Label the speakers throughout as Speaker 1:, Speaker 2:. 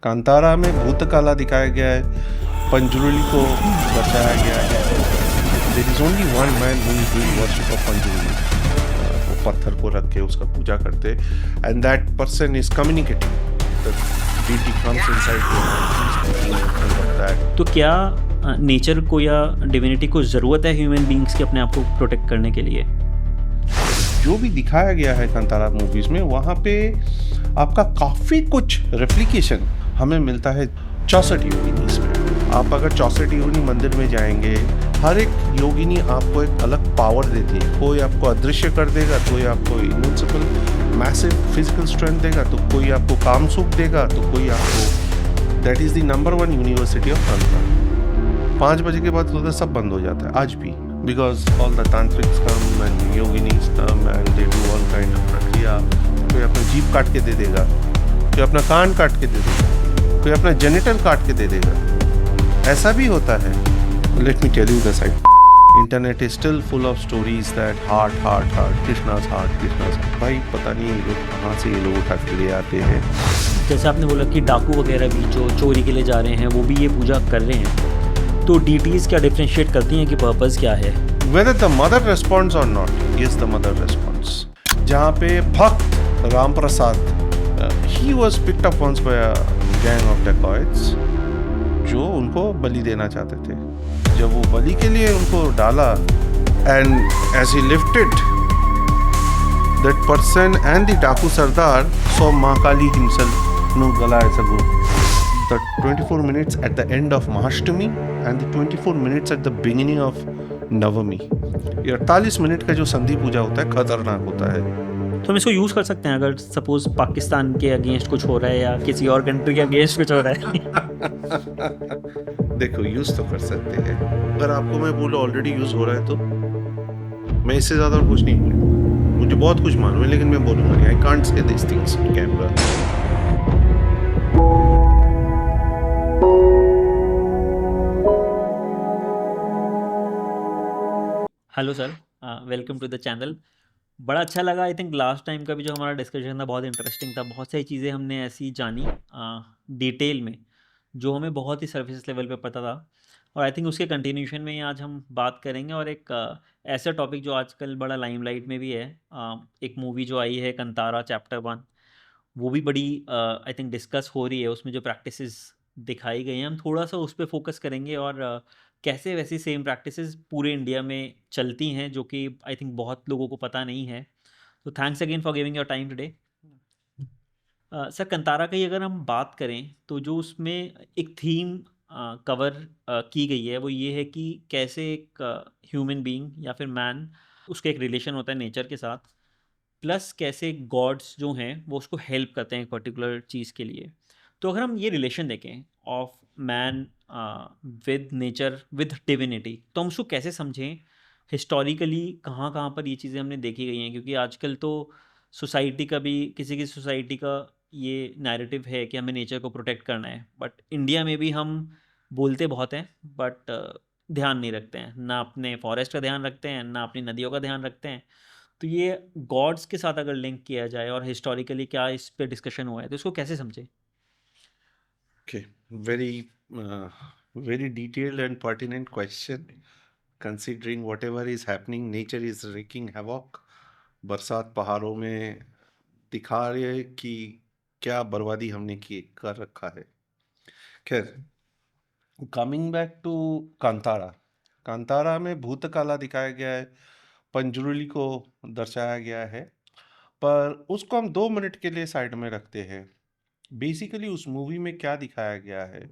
Speaker 1: कांतारा में भूतकाला दिखाया गया है, पंजुरुली को दर्शाया गया है। There is only one man who is doing worship of Panjurli. वो पत्थर को रख के उसका पूजा करते, and that person is communicating the deity comes inside.
Speaker 2: तो क्या नेचर को या डिविनिटी को ज़रूरत है ह्यूमन बींग्स की अपने आप को प्रोटेक्ट करने के लिए?
Speaker 1: जो भी दिखाया गया है कांतारा मूवीज में, वहाँ पे आपका काफ़ी कुछ रेप्लिकेशन हमें मिलता है 64 योगिनी में। आप अगर 64 योगिनी मंदिर में जाएंगे, हर एक योगिनी आपको एक अलग पावर देती है। कोई आपको अदृश्य कर देगा, कोई आपको इनविंसिबल मैसिव फिजिकल स्ट्रेंथ देगा, तो कोई आपको काम सुख देगा, तो कोई आपको। That is the number 1 university of तंत्र। 5 बजे के बाद उधर सब बंद हो जाता है आज भी, because all the tantrics come and yoginis come and they do all kind of प्रक्रिया। कोई अपना जीभ काट के दे देगा, कोई अपना कान काट के दे देगा, कोई अपना जेनिटल काट के दे देगा। ऐसा भी होता है। Let me tell you the side, internet is still full of stories that heart Krishna's heart. भाई पता नहीं ये लोग कहाँ से ये लोग उठा के ले आते हैं।
Speaker 2: जैसे आपने बोला कि डाकू वगैरह भी जो चोरी के लिए जा रहे हैं वो भी ये पूजा कर रहे हैं, तो डीटीज क्या डिफ्रेंशिएट करती हैं कि पर्पस क्या है?
Speaker 1: Whether the mother responds or not, yes, the mother responds. जहाँ पे भक्त Ram Prasad, he was picked up once by a gang of dacoits, जो उनको बलि देना चाहते थे। जब वो बलि के लिए उनको डाला, and as he lifted, that person and the डाकू सरदार saw महाकाली himself नु गला ऐसा गो। The 24 minutes at the end of Mahashtami and the 24 minutes at the beginning of नवमी, ये 48 मिनट का जो संधि पूजा होता है खतरनाक होता है।
Speaker 2: तो हम इसको यूज़ कर सकते हैं अगर सपोज पाकिस्तान के अगेंस्ट कुछ हो रहा है या किसी और कंट्री के अगेंस्ट कुछ हो रहा है?
Speaker 1: देखो, यूज तो कर सकते हैं। अगर आपको मैं बोलो ऑलरेडी यूज हो रहा है, तो मैं इससे ज़्यादा कुछ नहीं बोलूँगा। मुझे बहुत कुछ मालूम है, लेकिन मैं बोलूँगा नहीं। I can't say this things in camera.
Speaker 2: Hello sir, welcome to the channel. बड़ा अच्छा लगा। आई थिंक लास्ट टाइम का भी जो हमारा डिस्कशन था बहुत इंटरेस्टिंग था। बहुत सारी चीज़ें हमने ऐसी जानी डिटेल में जो हमें बहुत ही सरफेस लेवल पे पता था, और आई थिंक उसके कंटिन्यूशन में ही आज हम बात करेंगे। और एक ऐसा टॉपिक जो आजकल बड़ा लाइमलाइट में भी है, एक मूवी जो आई है कंतारा चैप्टर 1, वो भी बड़ी आई थिंक डिस्कस हो रही है। उसमें जो प्रैक्टिसेस दिखाई गई हैं हम थोड़ा सा उस पर फोकस करेंगे, और कैसे वैसी सेम प्रैक्टिसेस पूरे इंडिया में चलती हैं जो कि आई थिंक बहुत लोगों को पता नहीं है। तो thanks again for giving your time today. Sir, Kantara की अगर हम बात करें तो जो उसमें एक थीम कवर की गई है वो ये है कि कैसे एक ह्यूमन बीइंग या फिर मैन, उसका एक रिलेशन होता है नेचर के साथ, प्लस कैसे गॉड्स जो हैं वो उसको हेल्प करते हैं एक पर्टिकुलर चीज़ के लिए। तो अगर हम ये रिलेशन देखें of man with nature with divinity, तो हम उसको कैसे समझें हिस्टोरिकली, कहाँ कहाँ पर ये चीज़ें हमने देखी गई हैं? क्योंकि आजकल तो सोसाइटी का भी, किसी की सोसाइटी का ये नैरेटिव है कि हमें नेचर को प्रोटेक्ट करना है, बट इंडिया में भी हम बोलते बहुत हैं बट ध्यान नहीं रखते हैं, ना अपने फॉरेस्ट का ध्यान रखते हैं ना अपनी नदियों का ध्यान रखते हैं। तो ये गॉड्स के साथ अगर लिंक किया जाए और हिस्टोरिकली क्या इस पे डिस्कशन हुआ है, तो इसको कैसे समझे?
Speaker 1: Okay, very detailed and pertinent question. Considering whatever is happening, nature is wreaking havoc. बरसात पहाड़ों में दिखा रही है कि क्या बर्बादी हमने की कर रखा है। खैर, coming back to Kantara. Kantara में भूतकाला दिखाया गया है, पंजुरुली को दर्शाया गया है, पर उसको हम 2 मिनट के लिए साइड में रखते हैं। बेसिकली उस मूवी में क्या दिखाया गया है,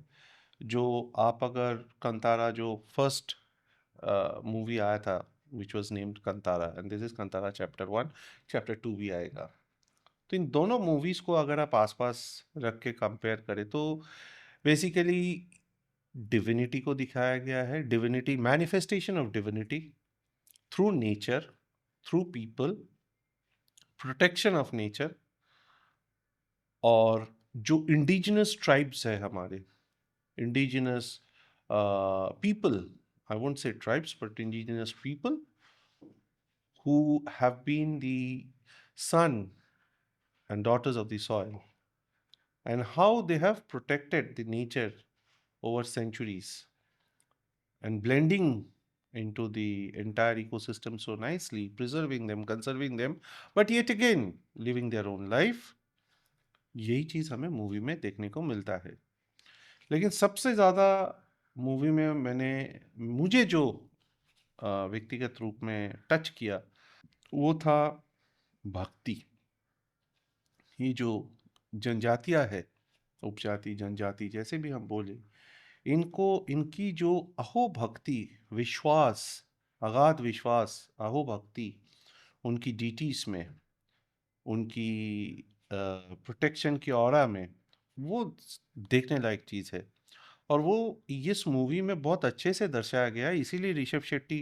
Speaker 1: जो आप अगर कंतारा जो फर्स्ट मूवी आया था which was named Kantara, and this is Kantara chapter 1, chapter 2 भी आएगा। तो इन दोनों मूवीज को अगर आप आसपास रख के कंपेयर करें, तो बेसिकली डिविनिटी को दिखाया गया है। Divinity, manifestation of divinity through nature, through people, protection of nature. और जो इंडिजिनस ट्राइब्स है हमारे, indigenous people, I won't say tribes, but indigenous people who have been the son and daughters of the soil, and how they have protected the nature over centuries and blending into the entire ecosystem so nicely, preserving them, conserving them, but yet again living their own life. यही चीज हमें movie में देखने को मिलता है। लेकिन सबसे ज्यादा मूवी में मुझे जो व्यक्तिगत रूप में टच किया वो था भक्ति। ये जो जनजातियां है, उपजाति जनजाति जैसे भी हम बोले, इनको इनकी जो अहो भक्ति, विश्वास, अगाध विश्वास, अहो भक्ति उनकी डीटीज में, उनकी प्रोटेक्शन की ऑरा में, वो देखने लायक चीज है। और वो इस मूवी में बहुत अच्छे से दर्शाया गया है, इसीलिए ऋषभ शेट्टी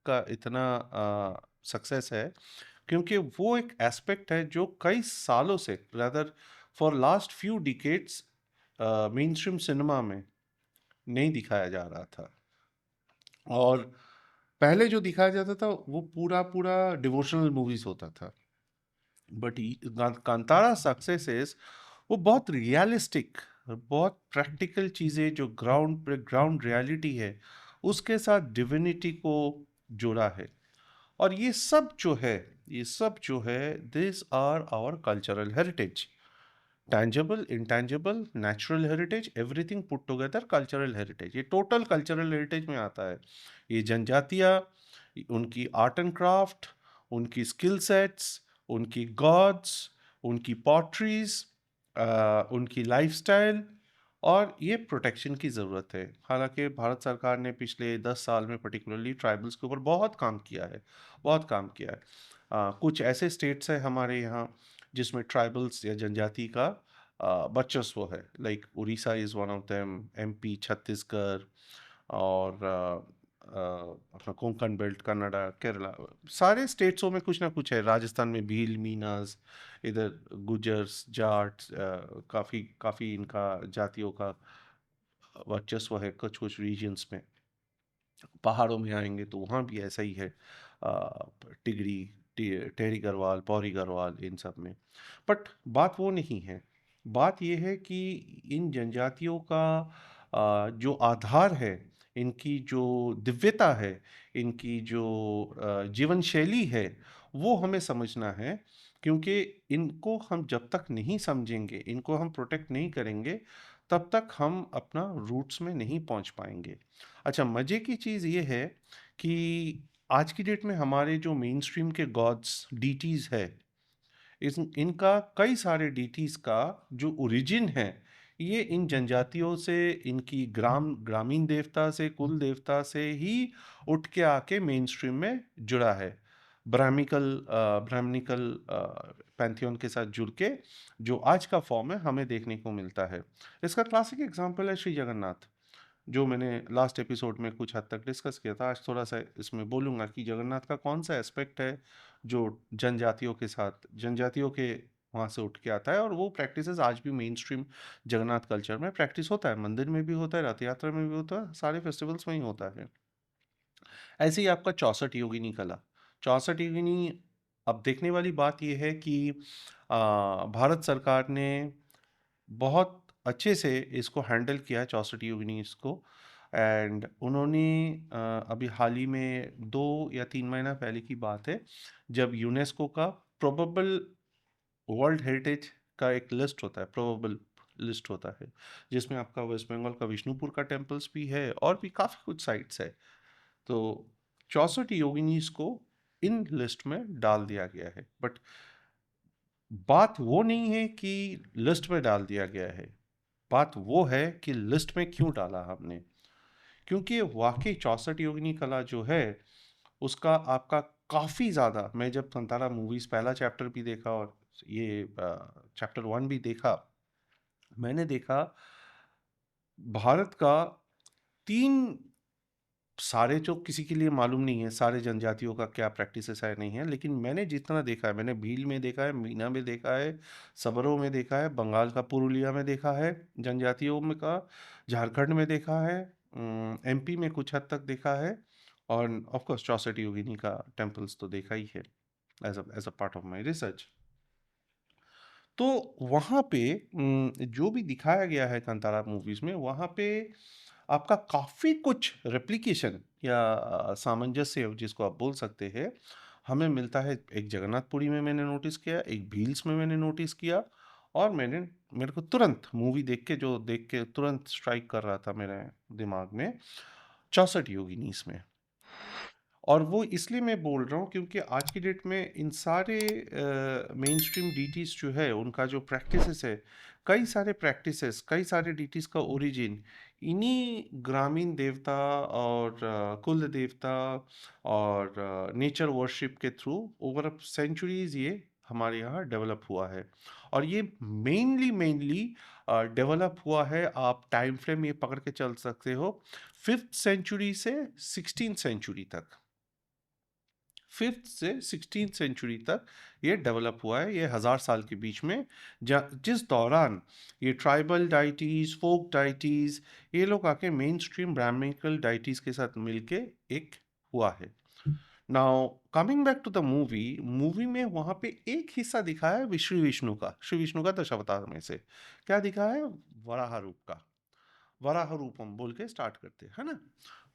Speaker 1: का इतना सक्सेस है, क्योंकि वो एक एस्पेक्ट है जो कई सालों से, rather for last few decades, main stream cinema में नहीं दिखाया जा रहा था। और पहले जो दिखाया जाता था वो पूरा पूरा डिवोशनल मूवीज होता था, बट कांतारा सक्सेस वो बहुत रियलिस्टिक, बहुत प्रैक्टिकल चीजें जो ग्राउंड रियलिटी है उसके साथ डिविनिटी को जोड़ा है। और ये सब जो है this are our cultural heritage, tangible, intangible, natural heritage, everything put together cultural heritage. ये टोटल कल्चरल हेरिटेज में आता है। ये जनजातियाँ, उनकी आर्ट एंड क्राफ्ट, उनकी स्किल सेट्स, उनकी गॉड्स, उनकी पॉटरीज, उनकी लाइफस्टाइल, और ये प्रोटेक्शन की ज़रूरत है। हालांकि भारत सरकार ने पिछले 10 साल में पर्टिकुलरली ट्राइबल्स के ऊपर बहुत काम किया है, बहुत काम किया है। कुछ ऐसे स्टेट्स हैं हमारे यहाँ जिसमें ट्राइबल्स या जनजाति का वर्चस्व है, like Orissa is one of them, MP, Chhattisgarh, और अपना कोंकण बेल्ट, कन्नड़ा, केरला, सारे स्टेट्सों में कुछ ना कुछ है। राजस्थान में भील, मीनास, इधर गुजर्स, जाट्स, काफ़ी काफ़ी इनका जातियों का वर्चस्व है कुछ कुछ रीजन्स में। पहाड़ों में आएंगे तो वहाँ भी ऐसा ही है, टिगरी, टेरी गढ़वाल, पौरी गढ़वाल, इन सब में। बट बात वो नहीं है। बात ये है कि इन जनजातियों का जो आधार है, इनकी जो दिव्यता है, इनकी जो जीवन शैली है, वो हमें समझना है। क्योंकि इनको हम जब तक नहीं समझेंगे, इनको हम प्रोटेक्ट नहीं करेंगे, तब तक हम अपना रूट्स में नहीं पहुंच पाएंगे। अच्छा, मज़े की चीज़ ये है कि आज की डेट में हमारे जो मेन स्ट्रीम के गॉड्स, डीटीज है, इनका कई सारे डीटीज का जो ओरिजिन है, ये इन जनजातियों से, इनकी ग्रामीण देवता से, कुल देवता से ही उठ के आके मेन स्ट्रीम में जुड़ा है। ब्राह्मणिकल पैंथियन के साथ जुड़ के जो आज का फॉर्म है हमें देखने को मिलता है। इसका क्लासिक एग्जाम्पल है श्री जगन्नाथ, जो मैंने लास्ट एपिसोड में कुछ हद तक डिस्कस किया था। आज थोड़ा सा इसमें बोलूँगा कि जगन्नाथ का कौन सा एस्पेक्ट है जो जनजातियों के साथ, जनजातियों के वहाँ से उठ के आता है, और वो प्रैक्टिसेस आज भी मेन स्ट्रीम जगन्नाथ कल्चर में प्रैक्टिस होता है। मंदिर में भी होता है, रथ यात्रा में भी होता है, सारे फेस्टिवल्स में ही होता है। ऐसे ही आपका 64 योगिनी कला, 64 योगिनी, अब देखने वाली बात यह है कि भारत सरकार ने बहुत अच्छे से इसको हैंडल किया है, 64 योगिनीज को। एंड उन्होंने अभी हाल ही में 2 या 3 महीना पहले की बात है, जब यूनेस्को का प्रोबेबल वर्ल्ड हेरिटेज का एक लिस्ट होता है, प्रोबेबल लिस्ट होता है, जिसमें आपका वेस्ट बंगाल का विष्णुपुर का टेम्पल्स भी है और भी काफ़ी कुछ साइट्स है। तो 64 योगिनीज को इन लिस्ट में डाल दिया गया है। बट बात वो नहीं है कि लिस्ट में डाल दिया गया है, बात वो है कि लिस्ट में क्यों डाला हमने। क्योंकि वाकई 64 योगिनी कला जो है उसका आपका काफ़ी ज़्यादा, मैं जब संतारा मूवीज़ पहला चैप्टर भी देखा और ये चैप्टर 1 भी देखा, मैंने देखा भारत का तीन, सारे जो किसी के लिए मालूम नहीं है सारे जनजातियों का क्या प्रैक्टिसेस है नहीं है, लेकिन मैंने जितना देखा है, मैंने भील में देखा है, मीना में देखा है, सबरों में देखा है, बंगाल का पुरुलिया में देखा है जनजातियों में का, झारखंड में देखा है, एमपी में कुछ हद तक देखा है, और ऑफ कोर्स 64 योगिनी का टेम्पल्स तो देखा ही है as a part of my research. तो वहाँ पे जो भी दिखाया गया है कांतारा मूवीज़ में, वहाँ पे आपका काफ़ी कुछ रेप्लिकेशन या सामंजस्य जिसको आप बोल सकते हैं, हमें मिलता है। एक जगन्नाथपुरी में मैंने नोटिस किया, एक भील्स में मैंने नोटिस किया, और मेरे को तुरंत मूवी देख के तुरंत स्ट्राइक कर रहा था मेरे दिमाग में, 64 योगिनीज़ में। और वो इसलिए मैं बोल रहा हूँ क्योंकि आज की डेट में इन सारे मेन स्ट्रीम डीटीज जो है, उनका जो प्रैक्टिसेस है, कई सारे डीटीज का ओरिजिन इन्हीं ग्रामीण देवता और कुल देवता और नेचर वर्शिप के थ्रू ओवर सेंचुरीज ये हमारे यहाँ डेवलप हुआ है। और ये मेनली डेवलप हुआ है, आप टाइम फ्रेम ये पकड़ के चल सकते हो, 5th सेंचुरी से 16th सेंचुरी तक। 5th से 16th सेंचुरी तक ये डेवलप हुआ है, ये 1000 साल के बीच में, जिस दौरान ये ट्राइबल डाइटीज, फोक डाइटीज, ये लोग आके मेन स्ट्रीम ब्राह्मणिकल डाइटीज के साथ मिलके एक हुआ है। Now coming back to the movie, movie में वहाँ पे एक हिस्सा दिखाया है श्री विष्णु का दशावतार में से। क्या दिखाया है? वराह रूप का। वराह रूपम बोल के स्टार्ट करते हैं, है ना?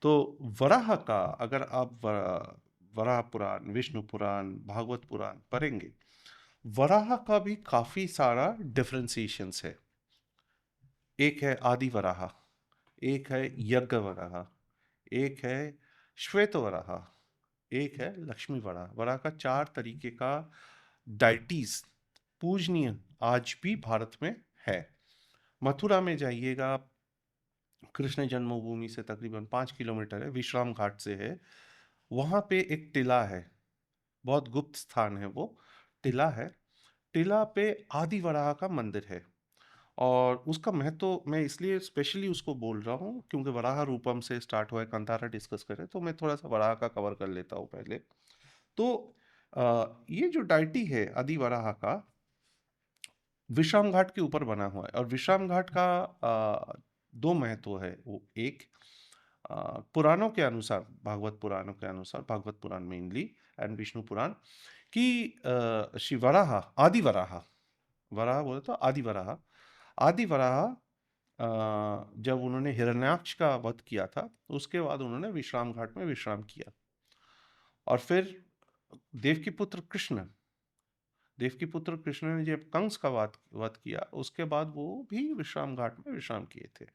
Speaker 1: तो वराह का अगर आप वराह पुराण, विष्णु पुराण, भागवत पुराण पढ़ेंगे, वराह का भी काफी सारा डिफरेंशिएशंस है। एक है आदि वराह, एक है यज्ञ वराह, एक है श्वेत वराह, एक है लक्ष्मी वराह। वराह का 4 तरीके का डाइटीज पूजनीय आज भी भारत में है। मथुरा में जाइएगा आप, कृष्ण जन्मभूमि से तकरीबन 5 किलोमीटर है, विश्राम घाट से है। वहाँ पे एक टिला है, बहुत गुप्त स्थान है वो, टिला है। टिला पे आदि वराह का मंदिर है, और उसका महत्व मैं इसलिए स्पेशली उसको बोल रहा हूँ क्योंकि वराह रूपम से स्टार्ट हुआ है, कंतारा डिस्कस करें तो मैं थोड़ा सा वराह का कवर कर लेता हूँ पहले। तो ये जो डाइटी है आदि वराह का, विश्राम घाट के ऊपर बना हुआ है, और विश्राम घाट का दो महत्व है। वो एक, पुराणों के अनुसार, भागवत पुराणों के अनुसार, भागवत पुराण मेनली एंड विष्णु पुराण, कि श्री वराह, आदि वराह, वराह बोले तो आदि वराह, आदि वराह जब उन्होंने हिरण्याक्ष का वध किया था, उसके बाद उन्होंने विश्राम घाट में विश्राम किया। और फिर देवकी पुत्र कृष्ण देवकी पुत्र कृष्ण ने जब कंस का वध वध किया, उसके बाद वो भी विश्राम घाट में विश्राम किए थे।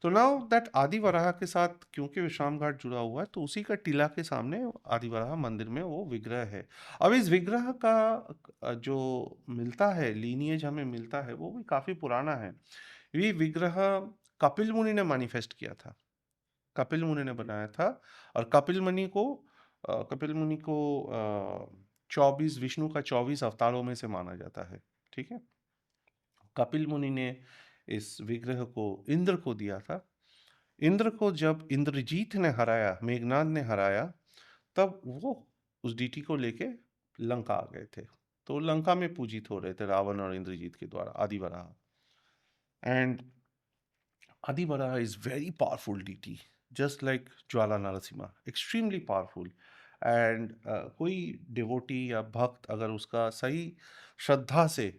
Speaker 1: तो नाउ दैट आदि वराह के साथ क्योंकि विश्राम घाट जुड़ा हुआ है, तो उसी का टीला के सामने आदि वराह मंदिर में वो विग्रह है। अब इस विग्रह का जो मिलता है लीनिएज हमें मिलता है, वो भी काफी पुराना है। ये विग्रह कपिल मुनि ने मैनिफेस्ट किया था, कपिल मुनि ने बनाया था। और कपिल मुनि को 24 विष्णु का 24 अवतारों में से माना जाता है। ठीक है, कपिल मुनि ने इस विग्रह को इंद्र को दिया था। इंद्र को जब इंद्रजीत ने हराया, मेघनाद ने हराया, तब वो उस डीटी को लेके लंका आ गए थे। तो लंका में पूजित हो रहे थे रावण और इंद्रजीत के द्वारा, आदि Varaha. And Adi Varaha is very powerful deity, just like Jwala Narasimha, extremely powerful. And कोई डिवोटी या भक्त अगर उसका सही श्रद्धा से,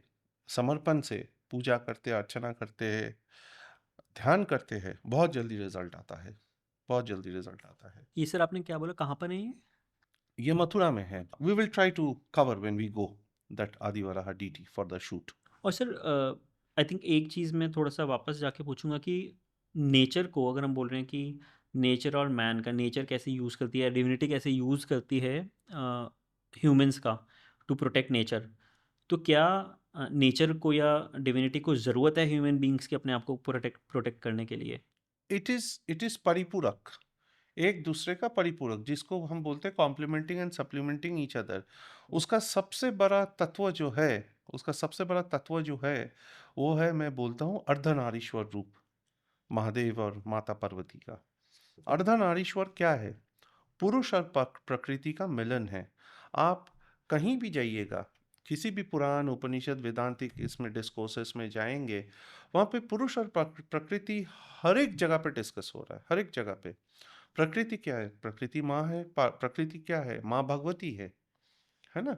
Speaker 1: समर्पण से पूजा करते, अर्चना करते हैं, ध्यान करते हैं, बहुत जल्दी रिजल्ट आता है, बहुत जल्दी रिजल्ट आता है।
Speaker 2: ये सर आपने क्या बोला, कहाँ पर है ये?
Speaker 1: ये मथुरा में है। We will try to cover when we go that Adivaraha deity for the shoot.
Speaker 2: और सर आई थिंक एक चीज़ मैं थोड़ा सा वापस जाके पूछूंगा कि नेचर को अगर हम बोल रहे हैं कि नेचर और मैन का, नेचर कैसे यूज़ करती है, डिविनिटी कैसे यूज़ करती है ह्यूमंस का टू प्रोटेक्ट नेचर, तो क्या नेचर को या डिविनिटी को ज़रूरत है ह्यूमन बींग्स के अपने आप को प्रोटेक्ट प्रोटेक्ट करने के लिए?
Speaker 1: इट इज परिपूरक, एक दूसरे का परिपूरक, जिसको हम बोलते हैं complementing and supplementing each other. उसका सबसे बड़ा तत्व जो है, उसका सबसे बड़ा तत्व जो है, वो है, मैं बोलता हूँ, अर्धनारीश्वर रूप, महादेव और माता पार्वती का। अर्धनारीश्वर क्या है? पुरुष और प्रकृति का मिलन है। आप कहीं भी जाइएगा, किसी भी पुराण, उपनिषद, वेदांतिक इसमें डिस्कोर्सेस में जाएंगे, वहाँ पे पुरुष और प्रकृति हर एक जगह पे डिस्कस हो रहा है, हर एक जगह पे। प्रकृति क्या है? प्रकृति माँ है। प्रकृति क्या है? माँ भगवती है ना?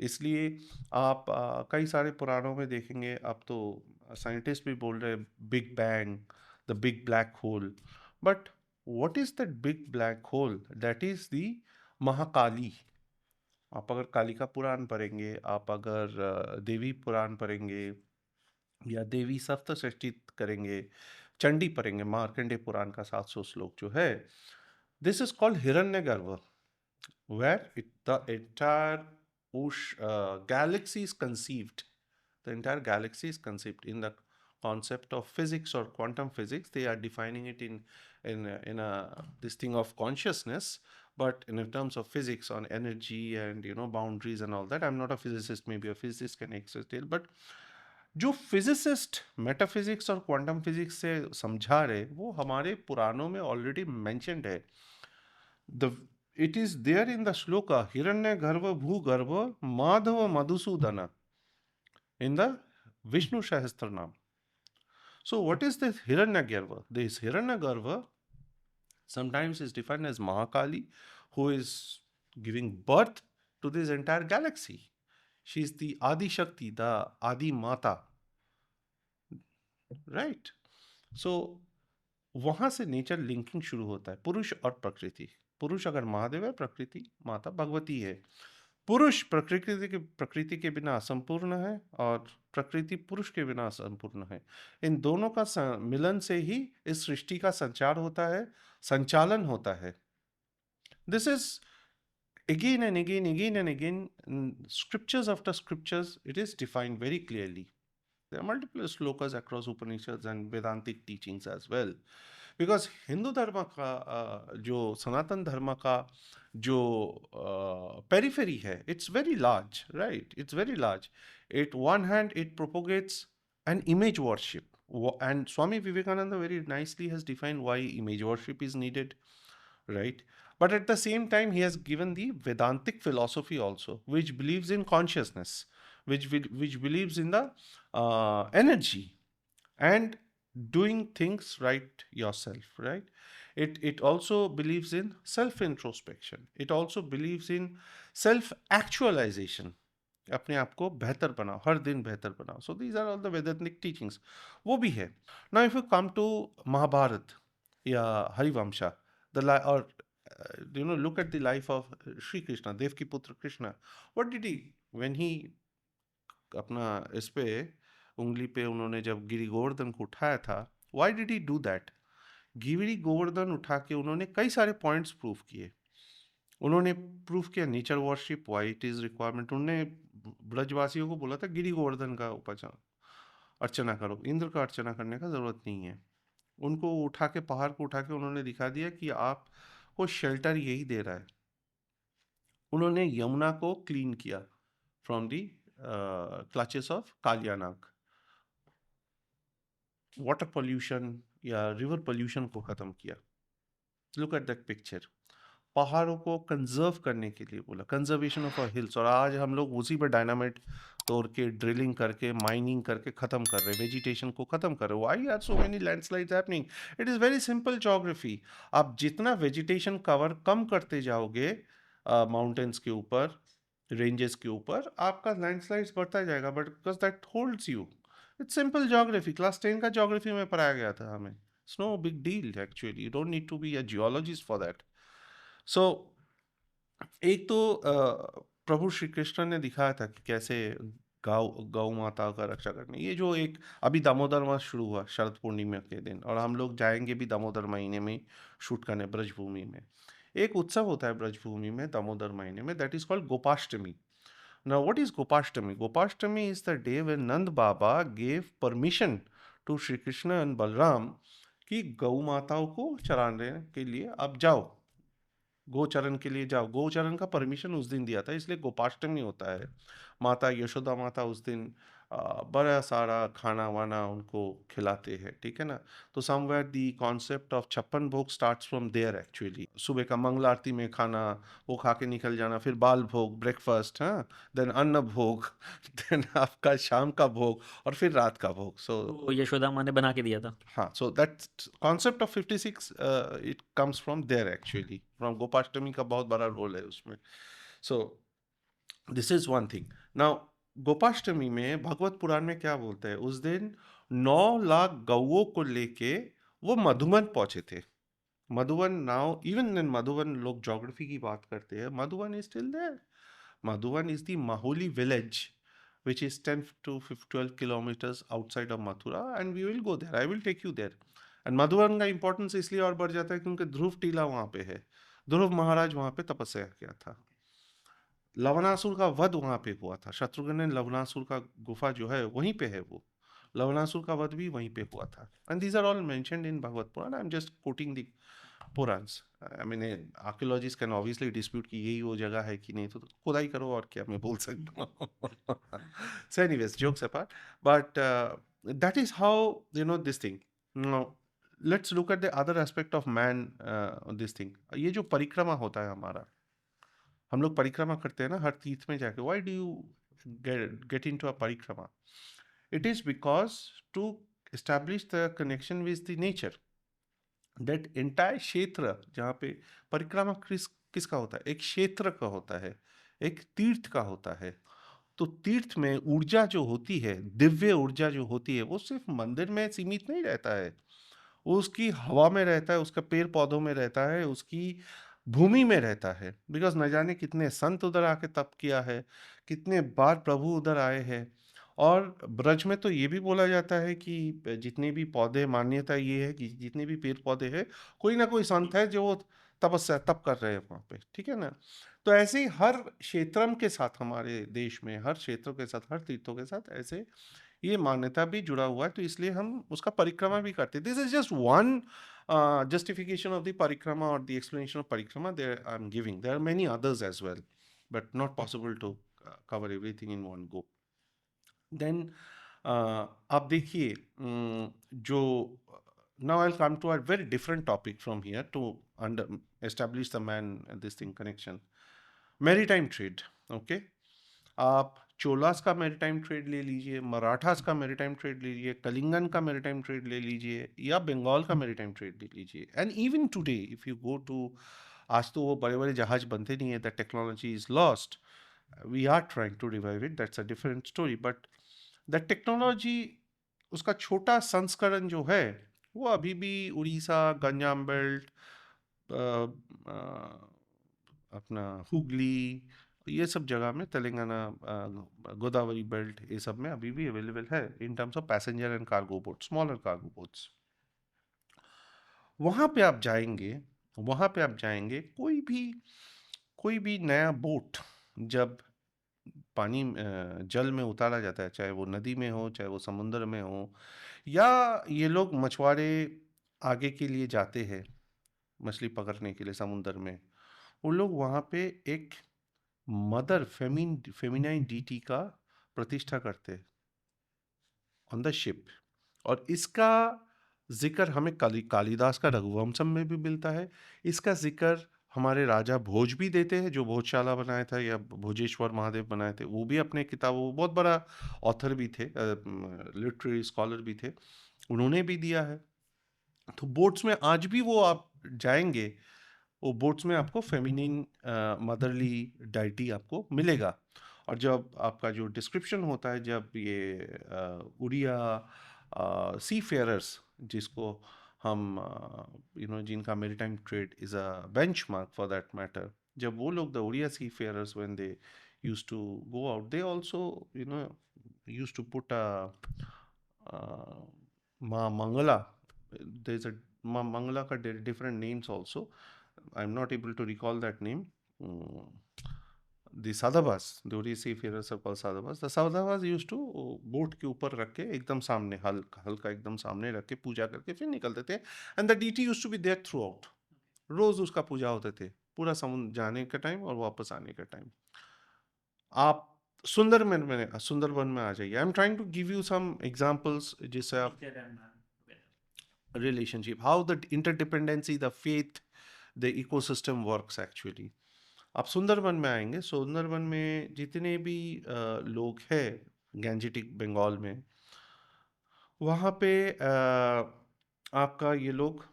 Speaker 1: इसलिए आप कई सारे पुराणों में देखेंगे, अब तो साइंटिस्ट भी बोल रहे हैं big bang, the big black hole. But what is that big black hole? That is the Mahakali. आप अगर कालिका पुराण पढ़ेंगे, आप अगर देवी पुराण पढ़ेंगे या देवी सप्तषष्ठी करेंगे, चंडी पढ़ेंगे, मार्कंडे पुराण का 700 श्लोक जो है, this is called Hiranyagarbha, where the entire galaxy is conceived. The entire galaxy is conceived in the concept of physics or quantum physics. They are defining it in a this thing of consciousness, but in terms of physics on energy and boundaries and all that. I'm not a physicist. Maybe a physicist can exist, but जो physicist metaphysics और quantum physics से समझा रहे, वो हमारे पुराणों में already mentioned है। The it is there in the shloka Hiranya Garbha Bhugarbha Madhava Madhusudan in the Vishnu Sahasranama. So what is this Hiranyagarbha? This Hiranyagarbha sometimes is defined as Mahakali, who is giving birth to this entire galaxy. She is the Adi Shakti, the Adi Mata, right? So वहां से nature linking शुरू होता है, पुरुष और प्रकृति। पुरुष अगर महादेव है, प्रकृति माता भगवती है। पुरुष प्रकृति के बिना असंपूर्ण है और प्रकृति पुरुष के बिना असंपूर्ण है। इन दोनों का मिलन से ही इस सृष्टि का संचार होता है, संचालन होता है। This is again and again in scriptures after scriptures, it is defined very clearly. There are multiple slokas across Upanishads and Vedantic teachings as well. Because Hindu धर्म का जो सनातन धर्म का जो पेरिफेरी है, it's very large, right? It's very large. At one hand, it propagates an image worship. And Swami Vivekananda very nicely has defined why image worship is needed, right? But at the same time, he has given the Vedantic philosophy also, which believes in consciousness, which believes in the energy and doing things right yourself, right? It also believes in self introspection. It also believes in self actualization. अपने आप को बेहतर बनाओ, हर दिन बेहतर बनाओ. So these are all the Vedantic teachings. वो भी है. Now if you come to Mahabharat या Harivansha, or look at the life of Shri Krishna, Devki Putra Krishna. What did he, when he अपना इस पे उंगली पे उन्होंने जब गिरी गोवर्धन को उठाया था, why did he do that? गिरी गोवर्धन उठा के उन्होंने कई सारे पॉइंट्स प्रूव किए. उन्होंने प्रूफ किया nature worship, why it is requirement. उन्होंने ब्रजवासियों को बोला था गिरी गोवर्धन का अर्चना करो, इंद्र का अर्चना करने का जरूरत नहीं है. उनको उठा के, पहाड़ को उठा के उन्होंने दिखा दिया कि आपको शेल्टर यही दे रहा है. उन्होंने यमुना को क्लीन किया from the clutches of Kaliya Nag. Water pollution या रिवर पोल्यूशन को खत्म किया. Look at that picture. पहाड़ों को कंजर्व करने के लिए बोला, कंजर्वेशन ऑफ अ हिल्स. और आज हम लोग उसी पर डायनामाइट तोड़ के, ड्रिलिंग करके, माइनिंग करके खत्म कर रहे, वेजिटेशन को खत्म कर रहे. Why are so many landslides happening? It is very simple geography. आप जितना वेजिटेशन कवर कम करते जाओगे माउंटेन्स के ऊपर, रेंजेस के ऊपर, आपका लैंडस्लाइड्स बढ़ता जाएगा. But because that holds you. It's simple geography. Class 10 का ज्योग्राफी में पढ़ाया गया था हमें. It's no big deal actually. You don't need to be a geologist for that. So एक तो प्रभु श्री कृष्ण ने दिखाया था कि कैसे गौ माता का रक्षा करनी. ये जो एक अभी दामोदर मास शुरू हुआ शरद पूर्णिमा के दिन, और हम लोग जाएंगे भी दामोदर महीने में शूट करने ब्रजभूमि में. एक उत्सव होता है ब्रजभूमि में दामोदर महीने में, that is called Gopashtami. Now what is Gopashtami? Gopashtami is the day when Nand Baba gave permission to Shri Krishna and Balram कि गौ माताओं को चराने के लिए आप जाओ, गोचरण के लिए जाओ. गोचरण का परमिशन उस दिन दिया था, इसलिए गोपाष्टमी होता है. माता यशोदा माता उस दिन बड़ा सारा खाना वाना उनको खिलाते हैं, ठीक है ना. तो समवेयर दी कॉन्सेप्ट ऑफ 56 भोग स्टार्ट्स फ्रॉम देयर एक्चुअली. सुबह का मंगल आरती में खाना वो खा के निकल जाना, फिर बाल भोग ब्रेकफास्ट, हाँ, देन अन्न भोग, देन आपका शाम का भोग, और फिर रात का भोग. सो
Speaker 2: तो यशोदा माँ ने बना के दिया था.
Speaker 1: हाँ, so that concept of 56 it comes from there actually, from Gopashtami का बहुत बड़ा रोल है उसमें. So this is one thing. Now Gopashtami में भगवत पुराण में क्या बोलते हैं, उस दिन 9 लाख गौओं को लेके वो मधुबन पहुंचे थे। Madhuban, now even in Madhuban लोग ज्योग्राफी की बात करते हैं, Madhuban is still there. Madhuban is the Maholi village, which is 10 to 12 kilometers outside of Mathura, and we will go there. I will take you there. And Madhuban का importance इसलिए और बढ़ जाता है क्योंकि ध्रुव टीला वहाँ पे है। ध्रुव महाराज वहाँ पे तपस्या किया था। लवणासुर का वध वहाँ पे हुआ था। शत्रुघ्न ने लवणासुर का गुफा जो है वहीं पे है वो। लवणासुर का वध भी वहीं पे हुआ था। And these are all mentioned in Bhagavad Puran. I'm just quoting the Purans. I mean, archaeologists can obviously dispute कि यही वो जगह है कि नहीं, तो खुदाई करो और क्या मैं बोल सकता हूँ। So anyways, jokes apart, but that is how, you know, this thing. Now, let's look at the other aspect of man, this thing. ये जो परिक्रमा होता है हमारा, हम लोग परिक्रमा करते हैं ना हर तीर्थ में जाके। Why do you get into a परिक्रमा? It is because to establish the connection with the nature. That entire क्षेत्र जहाँ पे परिक्रमा किसका होता है, एक क्षेत्र का होता है, एक तीर्थ का होता है। तो तीर्थ में ऊर्जा जो होती है, दिव्य ऊर्जा जो होती है, वो सिर्फ मंदिर में सीमित नहीं रहता है, वो उसकी हवा में रहता है, उसका पेड़ पौधों में रहता है, उसकी भूमि में रहता है। बिकॉज न जाने कितने संत उधर आके तप किया है, कितने बार प्रभु उधर आए हैं। और ब्रज में तो ये भी बोला जाता है कि जितने भी पौधे, मान्यता ये है कि जितने भी पेड़ पौधे हैं, कोई ना कोई संत है जो तपस्या तप कर रहे हैं वहाँ पे, ठीक है ना। तो ऐसे ही हर क्षेत्रम के साथ, हमारे देश में हर क्षेत्रों के साथ, हर तीर्थों के साथ ऐसे ये मान्यता भी जुड़ा हुआ है, तो इसलिए हम उसका परिक्रमा भी करते हैं। This is just one justification of the parikrama or the explanation of parikrama there I'm giving. There are many others as well, but not possible to cover everything in one go. Then आप देखिए, जो now I'll come to a very different topic from here to establish the man this thing connection. Maritime trade, okay? आप चोलास का maritime trade ले लीजिए, मराठास का maritime trade ले लीजिए, कलिंगन का मैरीटाइम ट्रेड ले लीजिए, या बंगाल का मैरीटाइम ट्रेड ले लीजिए। And even today if you go to, आज तो वो बड़े बड़े जहाज बनते नहीं है, the technology is lost, we are trying to revive it, that's a different story. But the technology, उसका छोटा संस्करण जो है, वो अभी भी उड़ीसा, गंजाम बेल्ट, अपना हुगली, ये सब जगह में, तेलंगाना, गोदावरी बेल्ट, ये सब में अभी भी अवेलेबल है in terms of passenger and cargo boat, smaller cargo boats. वहाँ पे आप जाएंगे, वहाँ पे आप जाएंगे, कोई भी नया बोट जब पानी जल में उतारा जाता है, चाहे वो नदी में हो, चाहे वो समुद्र में हो, या ये लोग मछुआरे आगे के लिए जाते हैं मछली पकड़ने के लिए समुद्र में, वो लोग वहाँ पे एक मदर फेमिनाइन डीटी का प्रतिष्ठा करते हैं ऑन द शिप। और इसका जिक्र हमें कालिदास का रघुवंशम में भी मिलता है। इसका जिक्र हमारे राजा भोज भी देते हैं, जो भोजशाला बनाया था, या भोजेश्वर महादेव बनाए थे, वो भी अपने किताबों, वो बहुत बड़ा ऑथर भी थे, लिटरेरी स्कॉलर भी थे, उन्होंने भी दिया है। तो बोट्स में आज भी वो आप जाएंगे, वो बोट्स में आपको फेमिनिन मदरली डाइटी आपको मिलेगा। और जब आपका जो डिस्क्रिप्शन होता है, जब ये उड़िया सी फेयरर्स, जिसको हम जिनका maritime trade is a benchmark for that matter, जब वो लोग, the Odia seafarers, when they used to go out, they also used to put Maa Mangala, there is a Mangala ka different names also. I'm not able to recall that name. The Sadhavas, the Odissi figures are called Sadhavas. The Sadhavas used to boat के ऊपर रख के एकदम सामने, हल्का एकदम सामने रख के पूजा करके फिर निकलते थे। And the deity used to be there throughout, रोज उसका पूजा होते थे, पूरा समुद्र जाने का टाइम और वापस आने का टाइम। आप सुंदरबन में आ जाइए। I am trying to give you some examples जिससे आप relationship, how the interdependency, the faith, the ecosystem works actually. आप सुंदरबन में आएंगे, सुंदरबन में जितने भी लोग हैं गैंजेटिक बंगाल में, वहाँ पे आपका ये लोग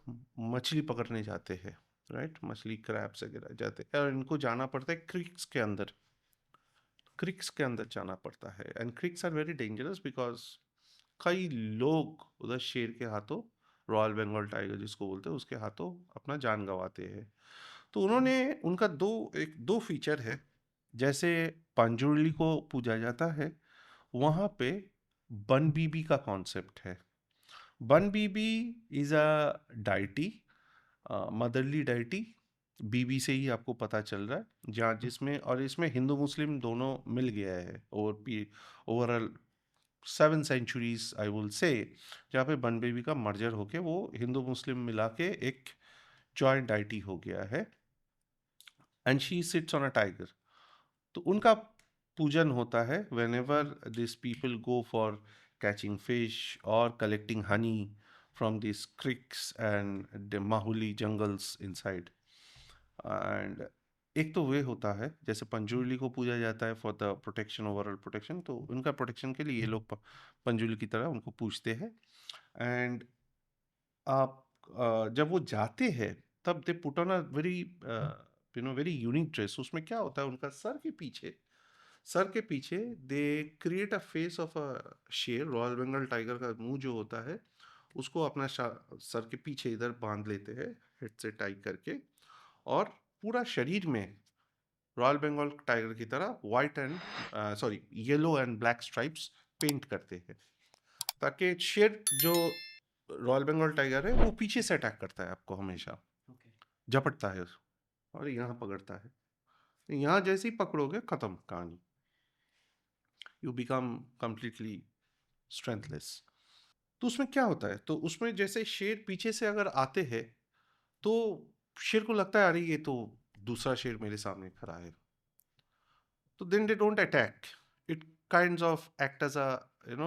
Speaker 1: मछली पकड़ने जाते हैं, राइट, मछली क्रैब्स वगैरह जाते हैं, और इनको जाना पड़ता है क्रीक्स के अंदर। क्रिक्स के अंदर जाना पड़ता है, and creeks are very dangerous because कई लोग उधर शेर के हाथों, रॉयल बंगाल टाइगर जिसको बोलते हैं, उसके हाथों अपना जान गंवाते हैं। तो उन्होंने उनका दो फीचर है। जैसे पंजुर्ली को पूजा जाता है, वहाँ पे बन बीबी का कॉन्सेप्ट है। Bon Bibi is a deity, motherly deity. Bibi से ही आपको पता चल रहा है, जहाँ जिसमें और इसमें हिंदू मुस्लिम दोनों मिल गया है overall 7 centuries I will say, जहाँ पे बन बेबी का मर्जर होके वो हिंदू मुस्लिम मिला के एक जॉइंट डाइटी हो गया है, and she sits on a tiger. तो उनका पूजन होता है whenever this people go for catching fish or collecting honey from this creeks and the Mahuli jungles inside. And एक तो वे होता है, जैसे पंजुर्ली को पूजा जाता है for the protection, overall protection, तो उनका प्रोटेक्शन के लिए ये लोग पंजुर्ली की तरह उनको पूजते हैं। एंड आप जब वो जाते हैं तब they put on a very very unique dress. उसमें क्या होता है, उनका सर के पीछे they create a face of a शेर, रॉयल बंगाल टाइगर का मुंह जो होता है उसको अपना सर के पीछे इधर बांध लेते हैं, हेड से टाई करके, और पूरा शरीर में रॉयल बंगाल टाइगर की तरह white and sorry yellow and black stripes paint करते हैं, ताकि शेर जो रॉयल बंगाल टाइगर है वो पीछे से अटैक करता है आपको हमेशा, झपटता है और यहाँ पकड़ता है। यहाँ जैसे ही पकड़ोगे खत्म कहानी, यू बिकम कंप्लीटली स्ट्रेंथलेस। तो उसमें क्या होता है, तो उसमें जैसे शेर पीछे से अगर आते हैं तो शेर को लगता है अरे ये तो दूसरा शेर मेरे सामने खड़ा है, तो then they don't attack. It kinds of act as a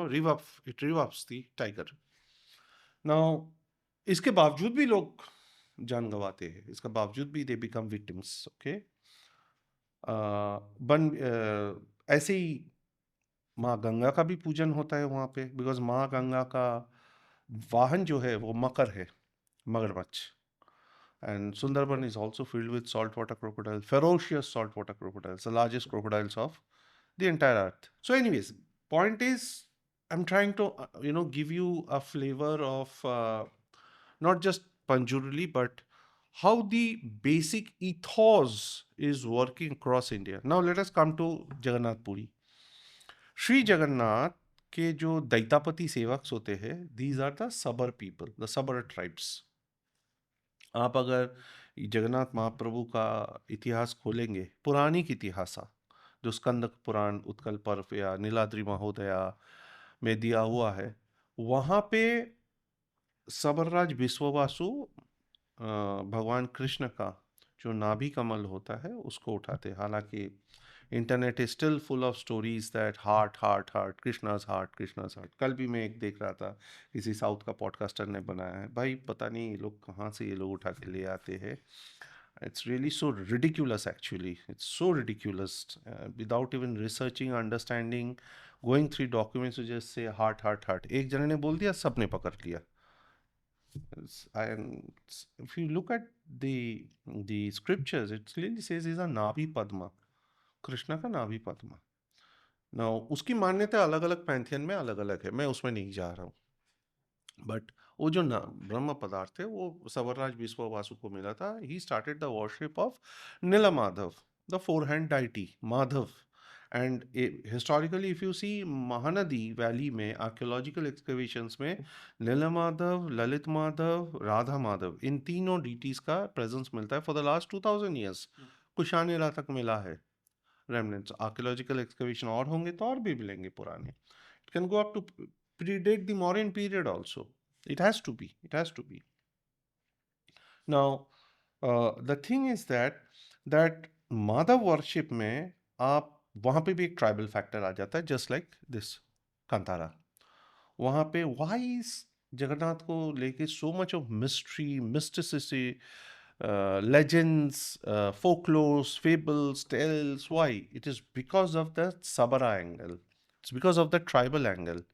Speaker 1: rebuff. It rebuffs the tiger. Now इसके बावजूद भी लोग जान गंवाते हैं, इसका बावजूद भी दे बिकम विक्टिम्स। ओके, ऐसे ही माँ गंगा का भी पूजन होता है वहाँ पे, बिकॉज माँ गंगा का वाहन जो है वो मकर है, मगरमच्छ। And Sundarban is also filled with saltwater crocodiles, ferocious saltwater crocodiles, the largest crocodiles of the entire earth. So, anyways, point is, I'm trying to give you a flavor of not just Panjuruli, but how the basic ethos is working across India. Now, let us come to Jagannath Puri. Sri Jagannath के जो दैतापति सेवक होते हैं, these are the Sabar people, the Sabar tribes. आप अगर जगन्नाथ महाप्रभु का इतिहास खोलेंगे, पौराणिक इतिहास जो स्कंद पुराण, उत्कल पर्व या नीलाद्रि महोदया में दिया हुआ है, वहाँ पे सबरराज विश्ववासु भगवान कृष्ण का जो नाभि कमल होता है उसको उठाते। हालांकि internet is still full of stories that heart heart heart, Krishna's heart, Krishna's heart. कल भी मैं एक देख रहा था, किसी साउथ का पॉडकास्टर ने बनाया है, भाई पता नहीं ये लोग कहाँ से ये लोग उठा के ले आते हैं। It's really so ridiculous actually. It's so ridiculous. Without even researching, understanding, going through documents, you just say heart, heart, heart. एक जने ने बोल दिया, सबने पकड़ लिया। And if you look at the scriptures, it clearly says is a Navi Padma, Krishna का नाभि पद्मा। Now उसकी मान्यता अलग अलग पैंथियन में अलग अलग है, मैं उसमें नहीं जा रहा हूँ, बट वो जो ब्रह्म पदार्थ है वो सवरराज विश्ववासु को मिला था। He started the worship of Nila Madhav, the four hand deity Madhav. And historically if you see, Mahanadi valley में आर्कियोलॉजिकल एक्सकवेशंस में नीला माधव, ललित माधव, राधा माधव, इन तीनों डीटीज का प्रेजेंस मिलता है for the last 2000 years. Kushan era तक मिला है रेमनेंट्स। आर्कियोलॉजिकल एक्सकवेशन और होंगे तो और भी मिलेंगे पुराने। It can go up to predate the Mauryan period also. It has to be. It has to be. Now, the thing is that Madhav worship में आप वहाँ पे भी एक ट्राइबल फैक्टर आ जाता है, जस्ट लाइक दिस कांतारा। वहाँ पे why is जगन्नाथ को लेके so much of mystery, mysticity, legends, folklores, fables, tales? Why? It is because of the Sabara angle. It's because of the tribal angle.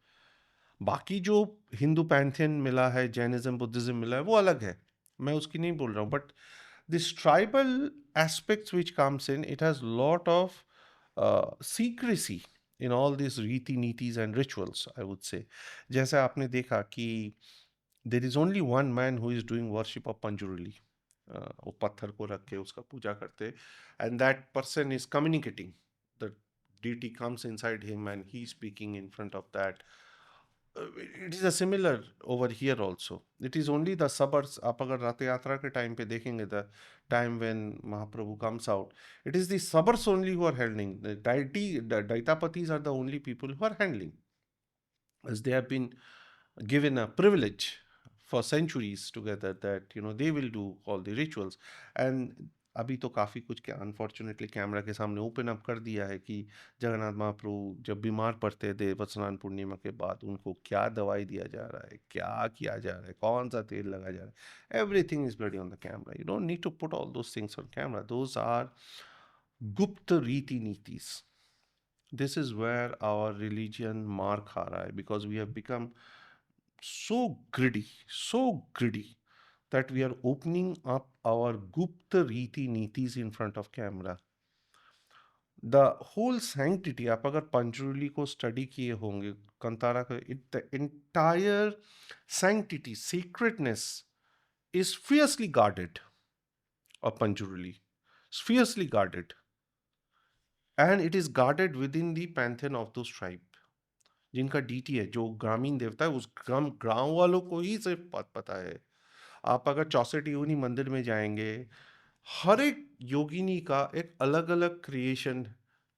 Speaker 1: बाकी जो हिंदू पैंथियन मिला है, जैनिज्म, बुद्धिज्म मिला है, वो अलग है, मैं उसकी नहीं बोल रहा हूँ, but this tribal aspects which comes in, it has lot of secrecy in all these रीति नीतिज and rituals, I would say. जैसे आपने देखा कि there is only one man who is doing worship of Panjurli. वो पत्थर को रख के उसका पूजा करते, and that person is communicating. The deity comes inside him and he's speaking in front of that. It is a similar over here also. It is only the suburbs. आप अगर रथ यात्रा के टाइम पे देखेंगे, the time when Mahaprabhu comes out, it is the suburbs only who are handling. The Daitapatis are the only people who are handling, as they have been given a privilege for centuries together that they will do all the rituals. And अभी तो काफ़ी कुछ क्या unfortunately camera के सामने open up कर दिया है कि जगन्नाथ महाप्रभु जब बीमार पड़ते हैं देवस्नान पूर्णिमा के बाद, उनको क्या दवाई दिया जा रहा है, क्या किया जा रहा है, कौन सा तेल लगाया जा रहा है, everything is bloody on the camera. You don't need to put all those things on camera. Those are गुप्त रीति Nitish. This is where our religion मार खा रहा है, because we have become so greedy that we are opening up our Gupta Riti Nitis in front of camera. The whole sanctity, आप अगर पंचरूली को study किए होंगे, कंतारा का, the entire sanctity, sacredness is fiercely guarded of Panchuruli. It's fiercely guarded. And it is guarded within the pantheon of those tribe. जिनका DT है, जो ग्रामीण देवता है, उस गांव वालों को ही सिर्फ पता है. आप अगर 64 योगिनी मंदिर में जाएंगे, हर एक योगिनी का एक अलग अलग क्रिएशन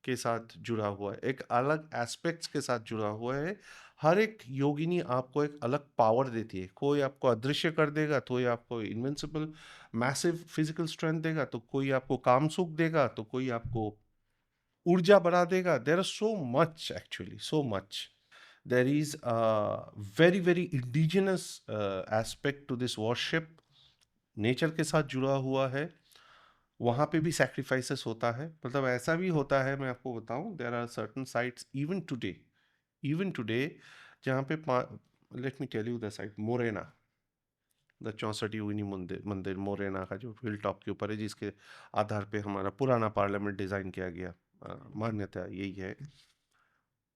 Speaker 1: के साथ जुड़ा हुआ है, एक अलग एस्पेक्ट्स के साथ जुड़ा हुआ है. हर एक योगिनी आपको एक अलग पावर देती है. कोई आपको अदृश्य कर देगा, तो कोई आपको इनविंसिबल मैसिव फिजिकल स्ट्रेंथ देगा, तो कोई आपको काम सुख देगा, तो कोई आपको ऊर्जा बढ़ा देगा. There are so much, actually so much. There is a very very indigenous aspect to this worship. Nature के साथ जुड़ा हुआ है. वहाँ पे भी सैक्रिफाइसेस होता है. मतलब ऐसा भी होता है, मैं आपको बताऊँ, there are certain sites even today जहाँ पे let me tell you the site Morena, the 64 Yogini Mandir Morena का, जो हिल टॉप के ऊपर है, जिसके आधार पे हमारा पुराना पार्लियामेंट डिज़ाइन किया गया. मान्यता यही है.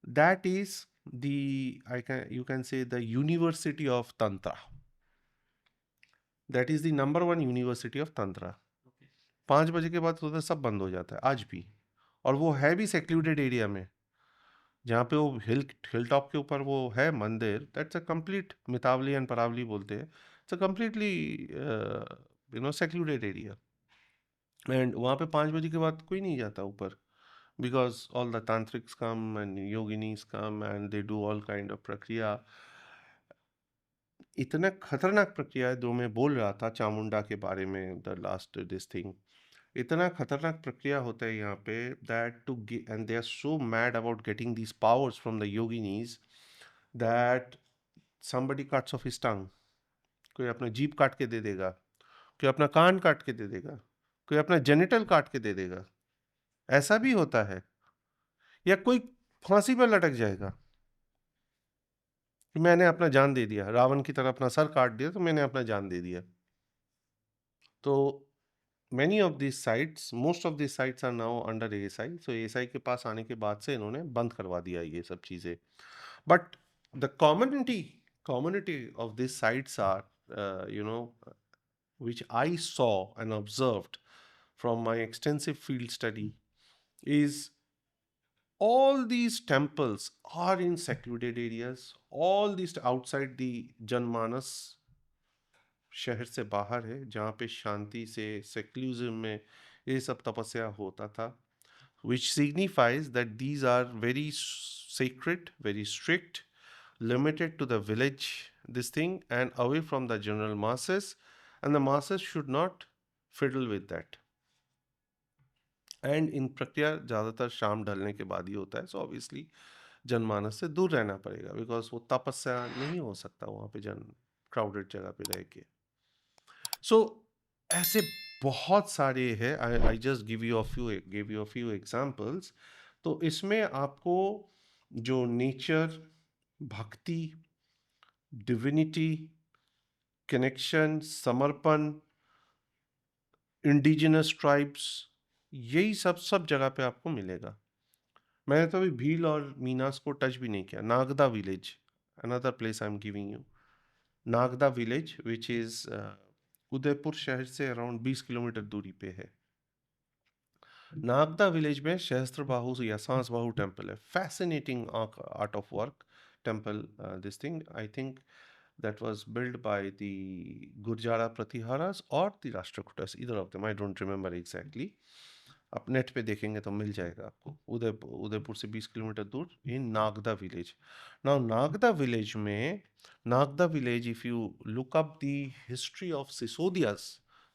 Speaker 1: That is you can say the university of tantra. That is the number one university of tantra. 5 बजे के बाद तो उधर सब बंद हो जाता है आज भी. और वो है भी सेक्लूडेड एरिया में, जहाँ पे वो हिल टॉप के ऊपर वो है मंदिर. That's a complete, Mitaoli and Padavali बोलते हैं, it's a completely secluded area. And वहाँ पे 5 बजे के बाद कोई नहीं जाता ऊपर, because all the tantrics come and yoginis come and they do all kind of प्रक्रिया. इतना खतरनाक प्रक्रिया है, जो मैं बोल रहा था चामुंडा के बारे में, द लास्ट दिस थिंग. इतना खतरनाक प्रक्रिया होता है यहाँ पे, that too and they are so mad about getting these powers from the yoginis that somebody cuts off his tongue. कोई अपना जीभ काट के दे देगा, कोई अपना कान काट के दे देगा, कोई अपना जेनिटल काट के दे देगा. ऐसा भी होता है. या कोई फांसी पर लटक जाएगा, मैंने अपना जान दे दिया, रावण की तरह अपना सर काट दिया, तो मैंने अपना जान दे दिया. तो many of these sites, most of these sites are now under ASI. So ASI के पास आने के बाद से इन्होंने बंद करवा दिया ये सब चीज़ें. But the community of these sites are, which I saw and observed from my extensive field study, is all these temples are in secluded areas. All these outside the Janmanas, शहर से बाहर है, जहाँ पे शांति से सेक्लूजम में ये सब तपस्या होता था. which signifies that these are very sacred, very strict, limited to the village, this thing, and away from the general masses, and the masses should not fiddle with that. And in प्रक्रिया ज़्यादातर शाम ढलने के बाद ही होता है. So obviously जनमानस से दूर रहना पड़ेगा, बिकॉज वो तपस्या नहीं हो सकता वहाँ पे क्राउडेड जगह पे रह के. सो ऐसे बहुत सारे हैं. I just give you a few examples. तो इसमें आपको जो नेचर, भक्ति, डिविनिटी, कनेक्शन, समर्पण, इंडिजिनस ट्राइब्स, यही सब जगह पे आपको मिलेगा. मैंने तो अभी भील और मीनास को टच भी नहीं किया। Nagda village, another place I am giving you. Nagda village which is Udaipur शहर से अराउंड 20 किलोमीटर दूरी पे है। नागदा विलेज में सहस्त्रबाहु या सांसबाहु टेम्पल है। Fascinating art of work temple. This thing I think that was built by the Gurjara Pratiharas or the Rashtrakutas, either of them, I don't remember exactly. आप net पे देखेंगे तो मिल जाएगा आपको। उदयपुर से 20 किलोमीटर दूर in Nagda village. Now Nagda village में, Nagda village, if you look up the history of Sisodias,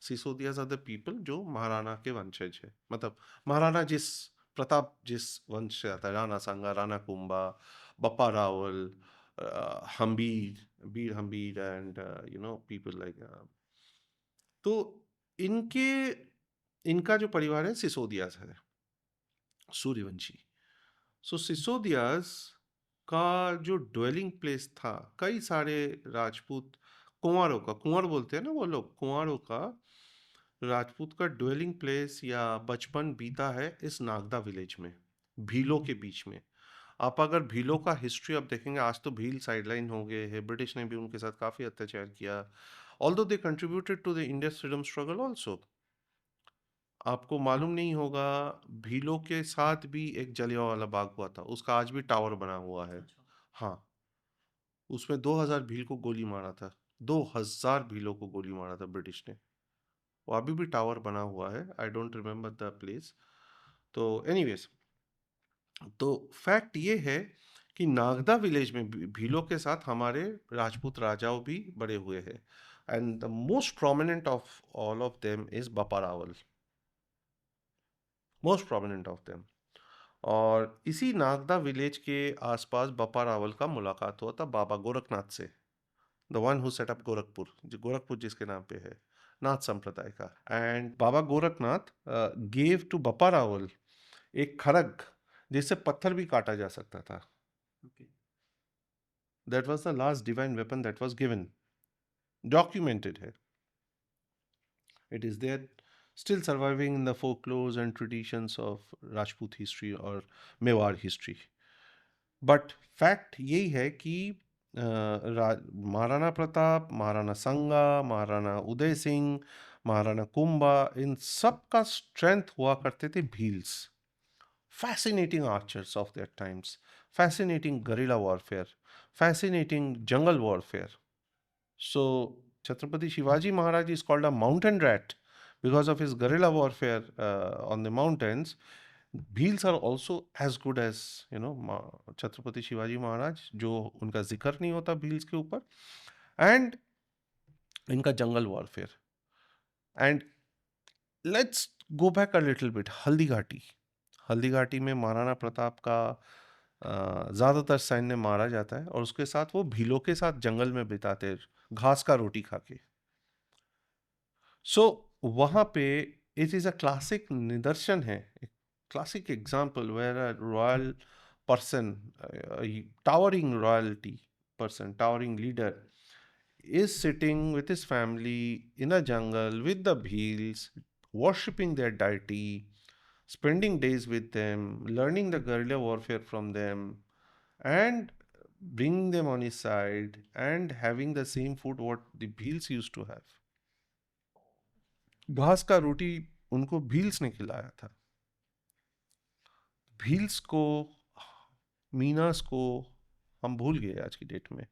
Speaker 1: Sisodias are the people जो महाराणा के वंशज है। मतलब महाराणा जिस प्रताप जिस वंश से आता है, राणा सांगा, राणा कुंभा, बप्पा रावल, हम्बीर, बीर हम्बीर एंड पीपल लाइक, तो इनके इनका जो परिवार है सिसोदियास है, सूर्यवंशी। सो सिसोदियास का जो ड्वेलिंग प्लेस था, कई सारे राजपूत कुंवारों का, कुंवर बोलते हैं ना वो लोग, कुंवारों का, राजपूत का ड्वेलिंग प्लेस या बचपन बीता है इस नागदा विलेज में, भीलों के बीच में। आप अगर भीलों का हिस्ट्री आप देखेंगे, आज तो भील साइडलाइन हो गए हैं, ब्रिटिश ने भी उनके साथ काफ़ी अत्याचार किया, although they contributed to the India freedom struggle also. आपको मालूम नहीं होगा, भीलों के साथ भी एक जलियांवाला बाग हुआ था, उसका आज भी टावर बना हुआ है।
Speaker 2: अच्छा।
Speaker 1: हाँ, उसमें 2000 भील को गोली मारा था, 2000 भीलों को गोली मारा था ब्रिटिश ने। वो अभी भी टावर बना हुआ है, I don't remember the place. तो एनीवेज, तो फैक्ट ये है कि नागदा विलेज में भीलों के साथ हमारे राजपूत राजाओं भी बड़े हुए हैं, and the most prominent of all of them is Bappa Rawal, most prominent of them. और इसी नागदा विलेज के आसपास बप्पा रावल का मुलाकात हुआ था बाबा गोरखनाथ से, the one who set up Gorakhpur, जो गोरखपुर जिसके नाम पे है, नाथ संप्रदाय का। And Baba Gorakhnath gave to Bappa Rawal एक खड़ग जिससे पत्थर भी काटा जा सकता था।
Speaker 2: Okay.
Speaker 1: That was the last divine weapon that was given, documented है। It is there, still surviving in the folklores and traditions of Rajput history or Mewar history. But fact यही है कि महाराणा प्रताप, महाराणा संगा, महाराणा उदय सिंह, महाराणा कुंभा, इन सब का स्ट्रेंथ हुआ करते थे Bhils. Fascinating archers of their times, fascinating guerrilla warfare, fascinating jungle warfare. So Chhatrapati Shivaji Maharaj is called a mountain rat because of his guerrilla warfare on the mountains. Bheels are also as good as Chhatrapati Shivaji Maharaj, जो उनका जिक्र नहीं होता भील्स के ऊपर, and इनका जंगल warfare. And let's go back a little bit, Haldi Ghati. Haldi Ghati में महाराणा प्रताप का ज़्यादातर सैन्य मारा जाता है और उसके साथ वो भीलों के साथ जंगल में बिताते, घास का रोटी खा के। सो वहाँ पे इट इज़ अ क्लासिक निदर्शन है, classic example where a royal person, towering royalty person, towering leader is sitting with his family in a jungle with the bheels, worshipping their deity, spending days with them, learning the guerrilla warfare from them, and bringing them on his side and having the same food what the bheels used to have. घास का रोटी उनको भील्स ने खिलाया था। भील्स को, मीनास को हम भूल गए आज की डेट में।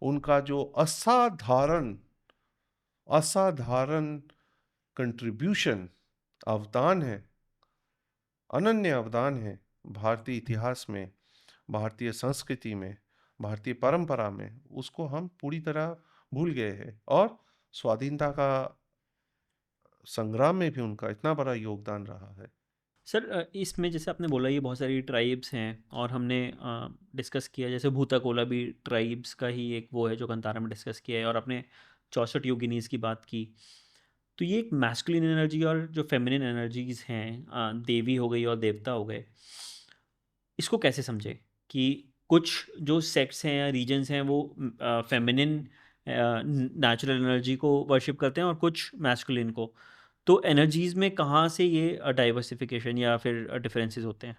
Speaker 1: उनका जो असाधारण असाधारण कंट्रीब्यूशन, अवदान है, अनन्य अवदान है भारतीय इतिहास में, भारतीय संस्कृति में, भारतीय परंपरा में, उसको हम पूरी तरह भूल गए हैं। और स्वाधीनता का संग्राम में भी उनका इतना बड़ा योगदान रहा है।
Speaker 2: सर इसमें जैसे आपने बोला ये बहुत सारी ट्राइब्स हैं और हमने डिस्कस किया जैसे भूताकोला भी ट्राइब्स का ही एक वो है जो कंतारा में डिस्कस किया है, और आपने 64 योगिनीज़ की बात की। तो ये एक मैस्कुलिन एनर्जी और जो फेमिनिन एनर्जीज़ हैं, देवी हो गई और देवता हो गए, इसको कैसे समझे कि कुछ जो सेक्ट्स हैं या रीजन्स हैं वो फेमिनिन नेचुरल एनर्जी को वर्शिप करते हैं और कुछ मैस्कुलिन को, तो एनर्जीज़ में कहाँ से ये डाइवर्सिफिकेशन या फिर डिफरेंसेस होते हैं?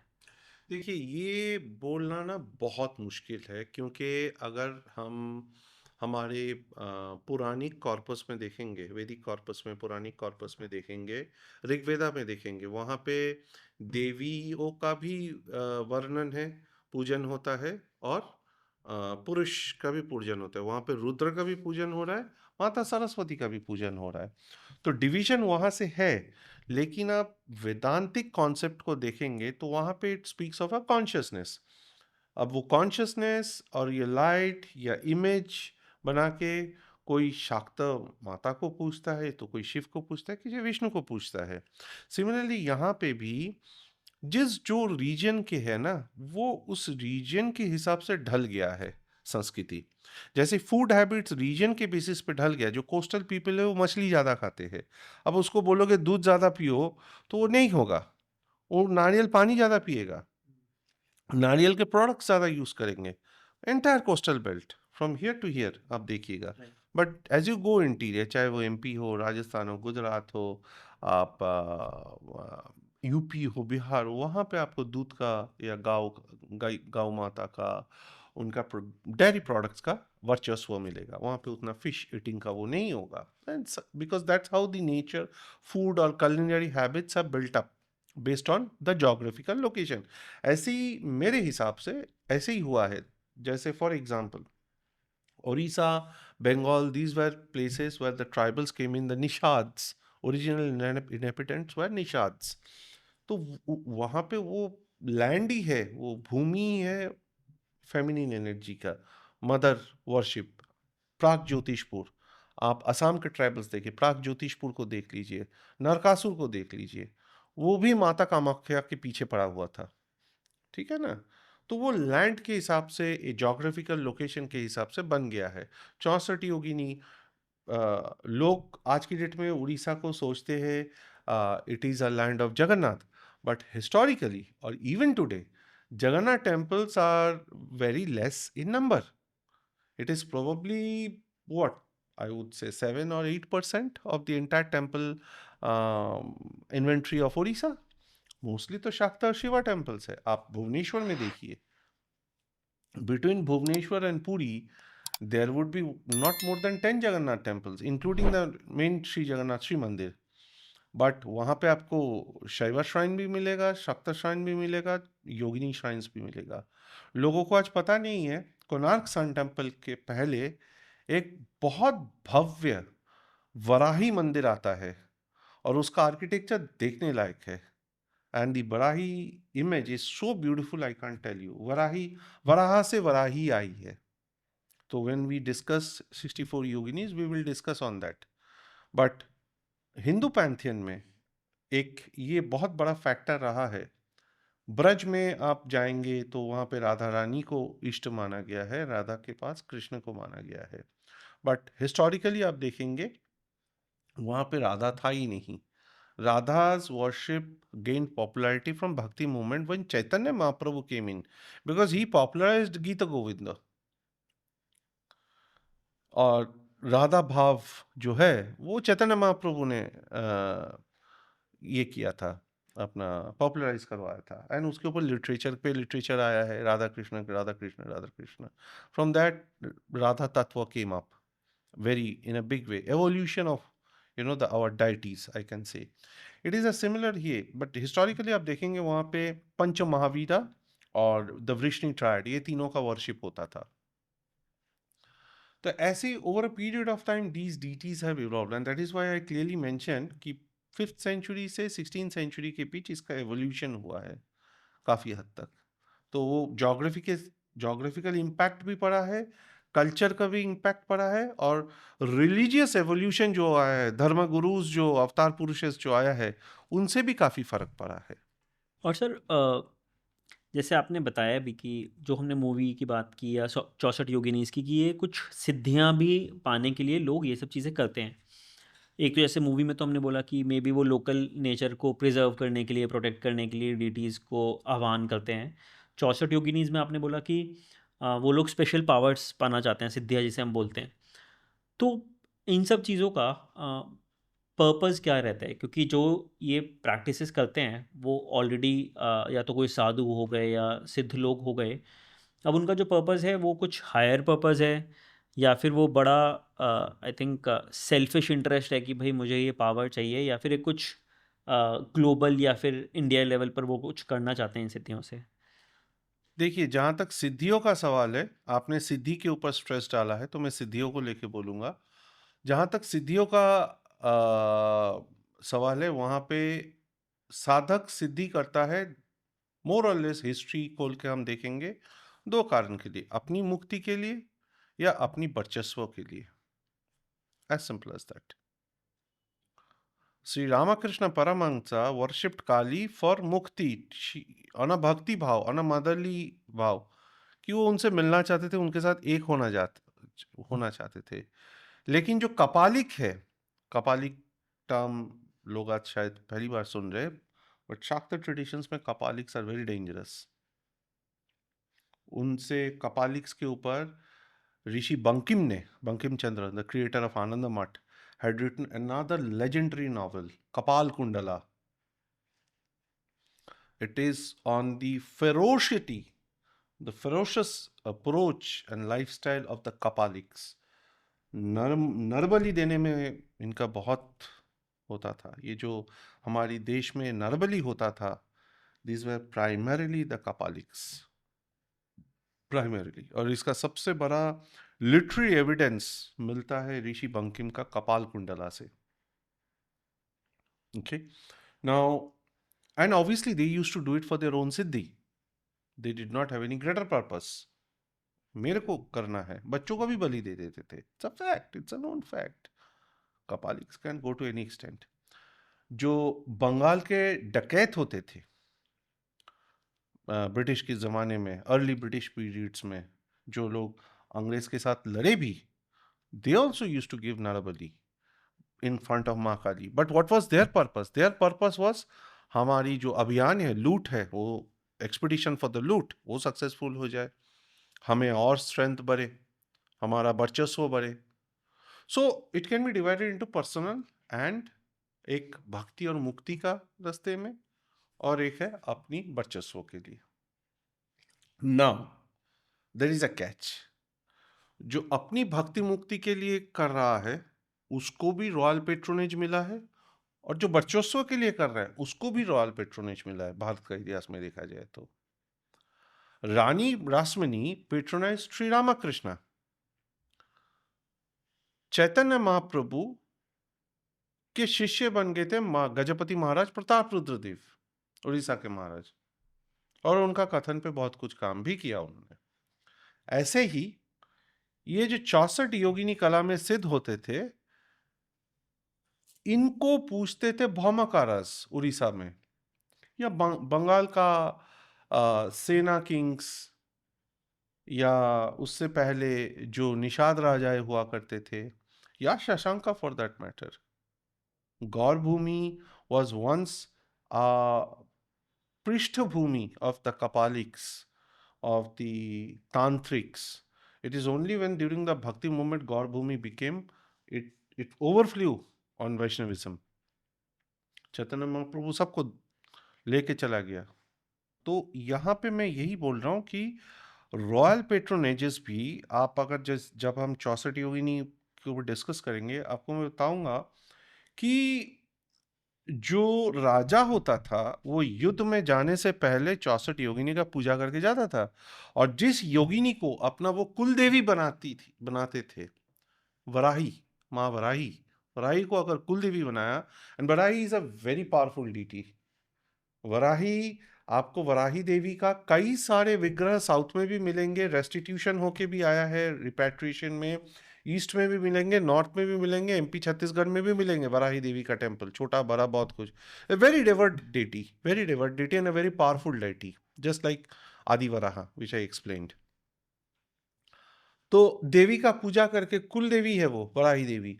Speaker 1: देखिए, ये बोलना ना बहुत मुश्किल है, क्योंकि अगर हम हमारे पुरानिक कॉर्पस में देखेंगे, वैदिक कॉर्पस में, पुरानिक कॉर्पस में देखेंगे, ऋग्वेदा में देखेंगे, वहाँ पे देवियों का भी वर्णन है, पूजन होता है, और पुरुष का भी पूजन होता है। वहाँ पे रुद्र का भी पूजन हो रहा है, माता सरस्वती का भी पूजन हो रहा है। तो डिवीजन वहाँ से है, लेकिन आप वेदांतिक कॉन्सेप्ट को देखेंगे तो वहाँ पे it speaks of a consciousness. अब वो कॉन्शियसनेस और ये लाइट या इमेज बना के कोई शाक्त माता को पूछता है, तो कोई शिव को पूछता है, किसी विष्णु को पूछता है। सिमिलरली यहाँ पे भी जिस जो रीजन के है ना, वो उस रीजन के हिसाब से ढल गया है संस्कृति। जैसे फूड हैबिट्स रीजन के बेसिस पे ढल गया। जो कोस्टल पीपल है वो मछली ज़्यादा खाते हैं, अब उसको बोलोगे दूध ज़्यादा पियो तो वो नहीं होगा, वो नारियल पानी ज़्यादा पिएगा, नारियल के प्रोडक्ट्स ज़्यादा यूज़ करेंगे। Entire coastal belt from here to here आप देखिएगा। But as you go interior, चाहे वो एमपी हो, राजस्थान हो, गुजरात हो, आप यूपी हो, बिहार हो, वहाँ पे आपको दूध का या गाय माता का, उनका डेयरी प्रोडक्ट्स का वर्चस्व मिलेगा। वहाँ पे उतना फिश ईटिंग का वो नहीं होगा, because that's how the nature, food और culinary habits are built up based on the geographical location. ऐसे ही मेरे हिसाब से ऐसे ही हुआ है। जैसे for example Orissa, Bengal, these were places where the tribals came in, the Nishads, original inhabitants were Nishads. तो वहाँ पे वो लैंड ही है, वो भूमि ही है फेमिनिन एनर्जी का, मदर वर्शिप। प्राग ज्योतिषपुर, आप असम के ट्राइबल्स देखिए, प्राग ज्योतिषपुर को देख लीजिए, नरकासुर को देख लीजिए, वो भी माता कामाख्या के पीछे पड़ा हुआ था। ठीक है ना? तो वो लैंड के हिसाब से, जोग्राफिकल लोकेशन के हिसाब से बन गया है। 64 योगिनी, लोग आज की डेट में उड़ीसा को सोचते हैं it is a land of Jagannath, but historically और even today Jagannath temples are very less in number. It is probably what I would say 7 or 8% of the entire temple inventory of Odisha. Mostly तो शाक्ता और Shiva temples है। आप भुवनेश्वर में देखिए, between Bhubaneswar and Puri there would be not more than 10 Jagannath temples, including the main Shri Jagannath Shri Mandir. But वहाँ पे आपको शैव श्राइन भी मिलेगा, शाक्त श्राइन भी मिलेगा, योगिनी श्राइन्स भी मिलेगा। लोगों को आज पता नहीं है, कोणार्क सन टेम्पल के पहले एक बहुत भव्य वराही मंदिर आता है, और उसका आर्किटेक्चर देखने लायक है। And the Varahi image is so beautiful, I can't tell you. Varahi, Varaha से वराही आई है। तो when we discuss 64 yoginis we will discuss on that. But Hindu pantheon में एक ये बहुत बड़ा फैक्टर रहा है। ब्रज में आप जाएंगे तो वहाँ पे राधा रानी को इष्ट माना गया है, राधा के पास कृष्ण को माना गया है। बट हिस्टोरिकली आप देखेंगे वहाँ पे राधा था ही नहीं। Radha's worship gained popularity from Bhakti movement when Chaitanya Mahaprabhu came in, because he popularized Gita Govinda. और राधा भाव जो है वो चैतन्य महाप्रभु ने ये किया था, अपना पॉपुलराइज करवाया था। एंड उसके ऊपर लिटरेचर पे लिटरेचर आया है, राधा कृष्ण राधा कृष्ण राधा कृष्ण। फ्रॉम दैट राधा तत्व came up very in a big way, evolution of the our deities, I can say. It is a similar here, but historically आप देखेंगे वहाँ पे पंच महावीरा और द वृष्णि ट्रायड, ये तीनों का वर्शिप होता था। तो ऐसे over a period of time these deities have evolved, and that is why I clearly mentioned कि 5th सेंचुरी से 16th सेंचुरी के बीच इसका एवोल्यूशन हुआ है काफ़ी हद तक। तो वो जोग्राफिकल इम्पैक्ट भी पड़ा है, कल्चर का भी इम्पैक्ट पड़ा है, और रिलीजियस एवोल्यूशन जो आया है, धर्म गुरुज जो अवतार पुरुषेस जो आया है, उनसे भी काफ़ी फर्क पड़ा है।
Speaker 2: और सर जैसे आपने बताया भी कि जो हमने मूवी की बात की या 64 योगिनीज की, कि ये कुछ सिद्धियां भी पाने के लिए लोग ये सब चीज़ें करते हैं। एक तो जैसे मूवी में तो हमने बोला कि मे बी वो लोकल नेचर को प्रिजर्व करने के लिए, प्रोटेक्ट करने के लिए डीटीज़ को आह्वान करते हैं। 64 योगिनीज में आपने बोला कि वो लोग स्पेशल पावर्स पाना चाहते हैं, सिद्धियाँ जिसे हम बोलते हैं। तो इन सब चीज़ों का पर्पस क्या रहता है? क्योंकि जो ये प्रैक्टिसेस करते हैं वो ऑलरेडी या तो कोई साधु हो गए या सिद्ध लोग हो गए। अब उनका जो पर्पस है वो कुछ हायर पर्पस है, या फिर वो बड़ा आई थिंक सेल्फिश इंटरेस्ट है कि भाई मुझे ये पावर चाहिए, या फिर एक कुछ ग्लोबल या फिर इंडिया लेवल पर वो कुछ करना चाहते हैं इन सिद्धियों से।
Speaker 1: देखिए, जहाँ तक सिद्धियों का सवाल है, आपने सिद्धि के ऊपर स्ट्रेस डाला है, तो मैं सिद्धियों को लेके बोलूँगा। जहाँ तक सिद्धियों का सवाल है, वहाँ पे साधक सिद्धि करता है, मोर और लेस हिस्ट्री खोल के हम देखेंगे, 2 कारण के लिए, अपनी मुक्ति के लिए या अपनी वर्चस्व के लिए। As simple as that. Sri Ramakrishna Paramahansa worshipped Kali for mukti, on a bhakti भाव, on a motherly भाव, कि वो उनसे मिलना चाहते थे, उनके साथ एक होना चाहते थे। लेकिन जो कपालिक है, कपालिक टर्म लोग आज शायद पहली बार सुन रहे, बट शाक्त ट्रेडिशंस में कपालिक्स आर वेरी डेंजरस। उनसे कपालिक्स के ऊपर ऋषि Bankim Chandra, the creator of आनंद मठ, had written another legendary novel, Kapal Kundala. It is on the the ferocious approach and lifestyle of the Kapaliks. नरबली देने में इनका बहुत होता था। ये जो हमारी देश में नरबली होता था, these were primarily the Kapaliks. Primarily. और इसका सबसे बड़ा लिटरेरी एविडेंस मिलता है ऋषि बंकिम का कपाल कुंडला से। Okay. Now, and obviously they used to do it for their own siddhi. They did not have any greater purpose. मेरे को करना है, बच्चों को भी बलि दे देते थे। It's a fact, it's a known fact. Kapaliks can go to any extent. जो बंगाल के डकैत होते थे ब्रिटिश के ज़माने में, अर्ली ब्रिटिश पीरियड्स में, जो लोग अंग्रेज के साथ लड़े भी, they also used to give Narabali in front of Maa Kali. But what was their purpose? Their purpose was हमारी जो अभियान है, लूट है, वो एक्सपीडिशन फॉर द लूट, वो सक्सेसफुल हो जाए, हमें और स्ट्रेंथ बढ़े, हमारा वर्चस्व बढ़े। So it can be divided into personal and, एक भक्ति और मुक्ति का रास्ते में, और एक है अपनी वर्चस्व के लिए। Now there is a catch. जो अपनी भक्ति मुक्ति के लिए कर रहा है, उसको भी रॉयल पेट्रोनेज मिला है, और जो वर्चस्व के लिए कर रहा है, उसको भी रॉयल पेट्रोनेज मिला है। भारत का इतिहास में देखा जाए तो रानी रासमणी पेट्रोनाइज श्री रामकृष्ण। चैतन्य महाप्रभु के शिष्य बन गए थे गजपति महाराज प्रताप रुद्रदेव, उड़ीसा के महाराज, और उनका कथन पे बहुत कुछ काम भी किया उन्होंने। ऐसे ही ये जो 64 योगिनी कला में सिद्ध होते थे, इनको पूछते थे भौमकारस उड़ीसा में, या बंगाल का सेना किंग्स, या उससे पहले जो निषाद राजाएं हुआ करते थे, या Shashanka for that matter. Gaur भूमि वॉज वंस पृष्ठभूमि of the Kapaliks, of the tantrics. It is only when during the bhakti movement Gaur Bhumi became, it overflew on Vaishnavism. Chaitanya Mahaprabhu सबको लेके चला गया। तो यहाँ पे मैं यही बोल रहा हूँ कि रॉयल पेट्रोनेजेस भी, आप अगर जब हम 64 योगिनी के ऊपर डिस्कस करेंगे, आपको मैं बताऊंगा कि जो राजा होता था वो युद्ध में जाने से पहले 64 योगिनी का पूजा करके जाता था, और जिस योगिनी को अपना वो कुल देवी बनाते थे, वराही, माँ वराही, वराही को अगर कुल देवी बनाया, and Varahi is a very powerful deity. Varahi, आपको वराही देवी का कई सारे विग्रह साउथ में भी मिलेंगे, रेस्टिट्यूशन होके भी आया है रिपैट्रिएशन में, ईस्ट में भी मिलेंगे, नॉर्थ में भी मिलेंगे, एमपी छत्तीसगढ़ में भी मिलेंगे वराही देवी का टेम्पल, छोटा बड़ा बहुत कुछ। Very divert deity and a very powerful deity, just like आदि वराहा विच आई एक्सप्लेन्ड। तो देवी का पूजा करके, कुल देवी है वो वराही देवी,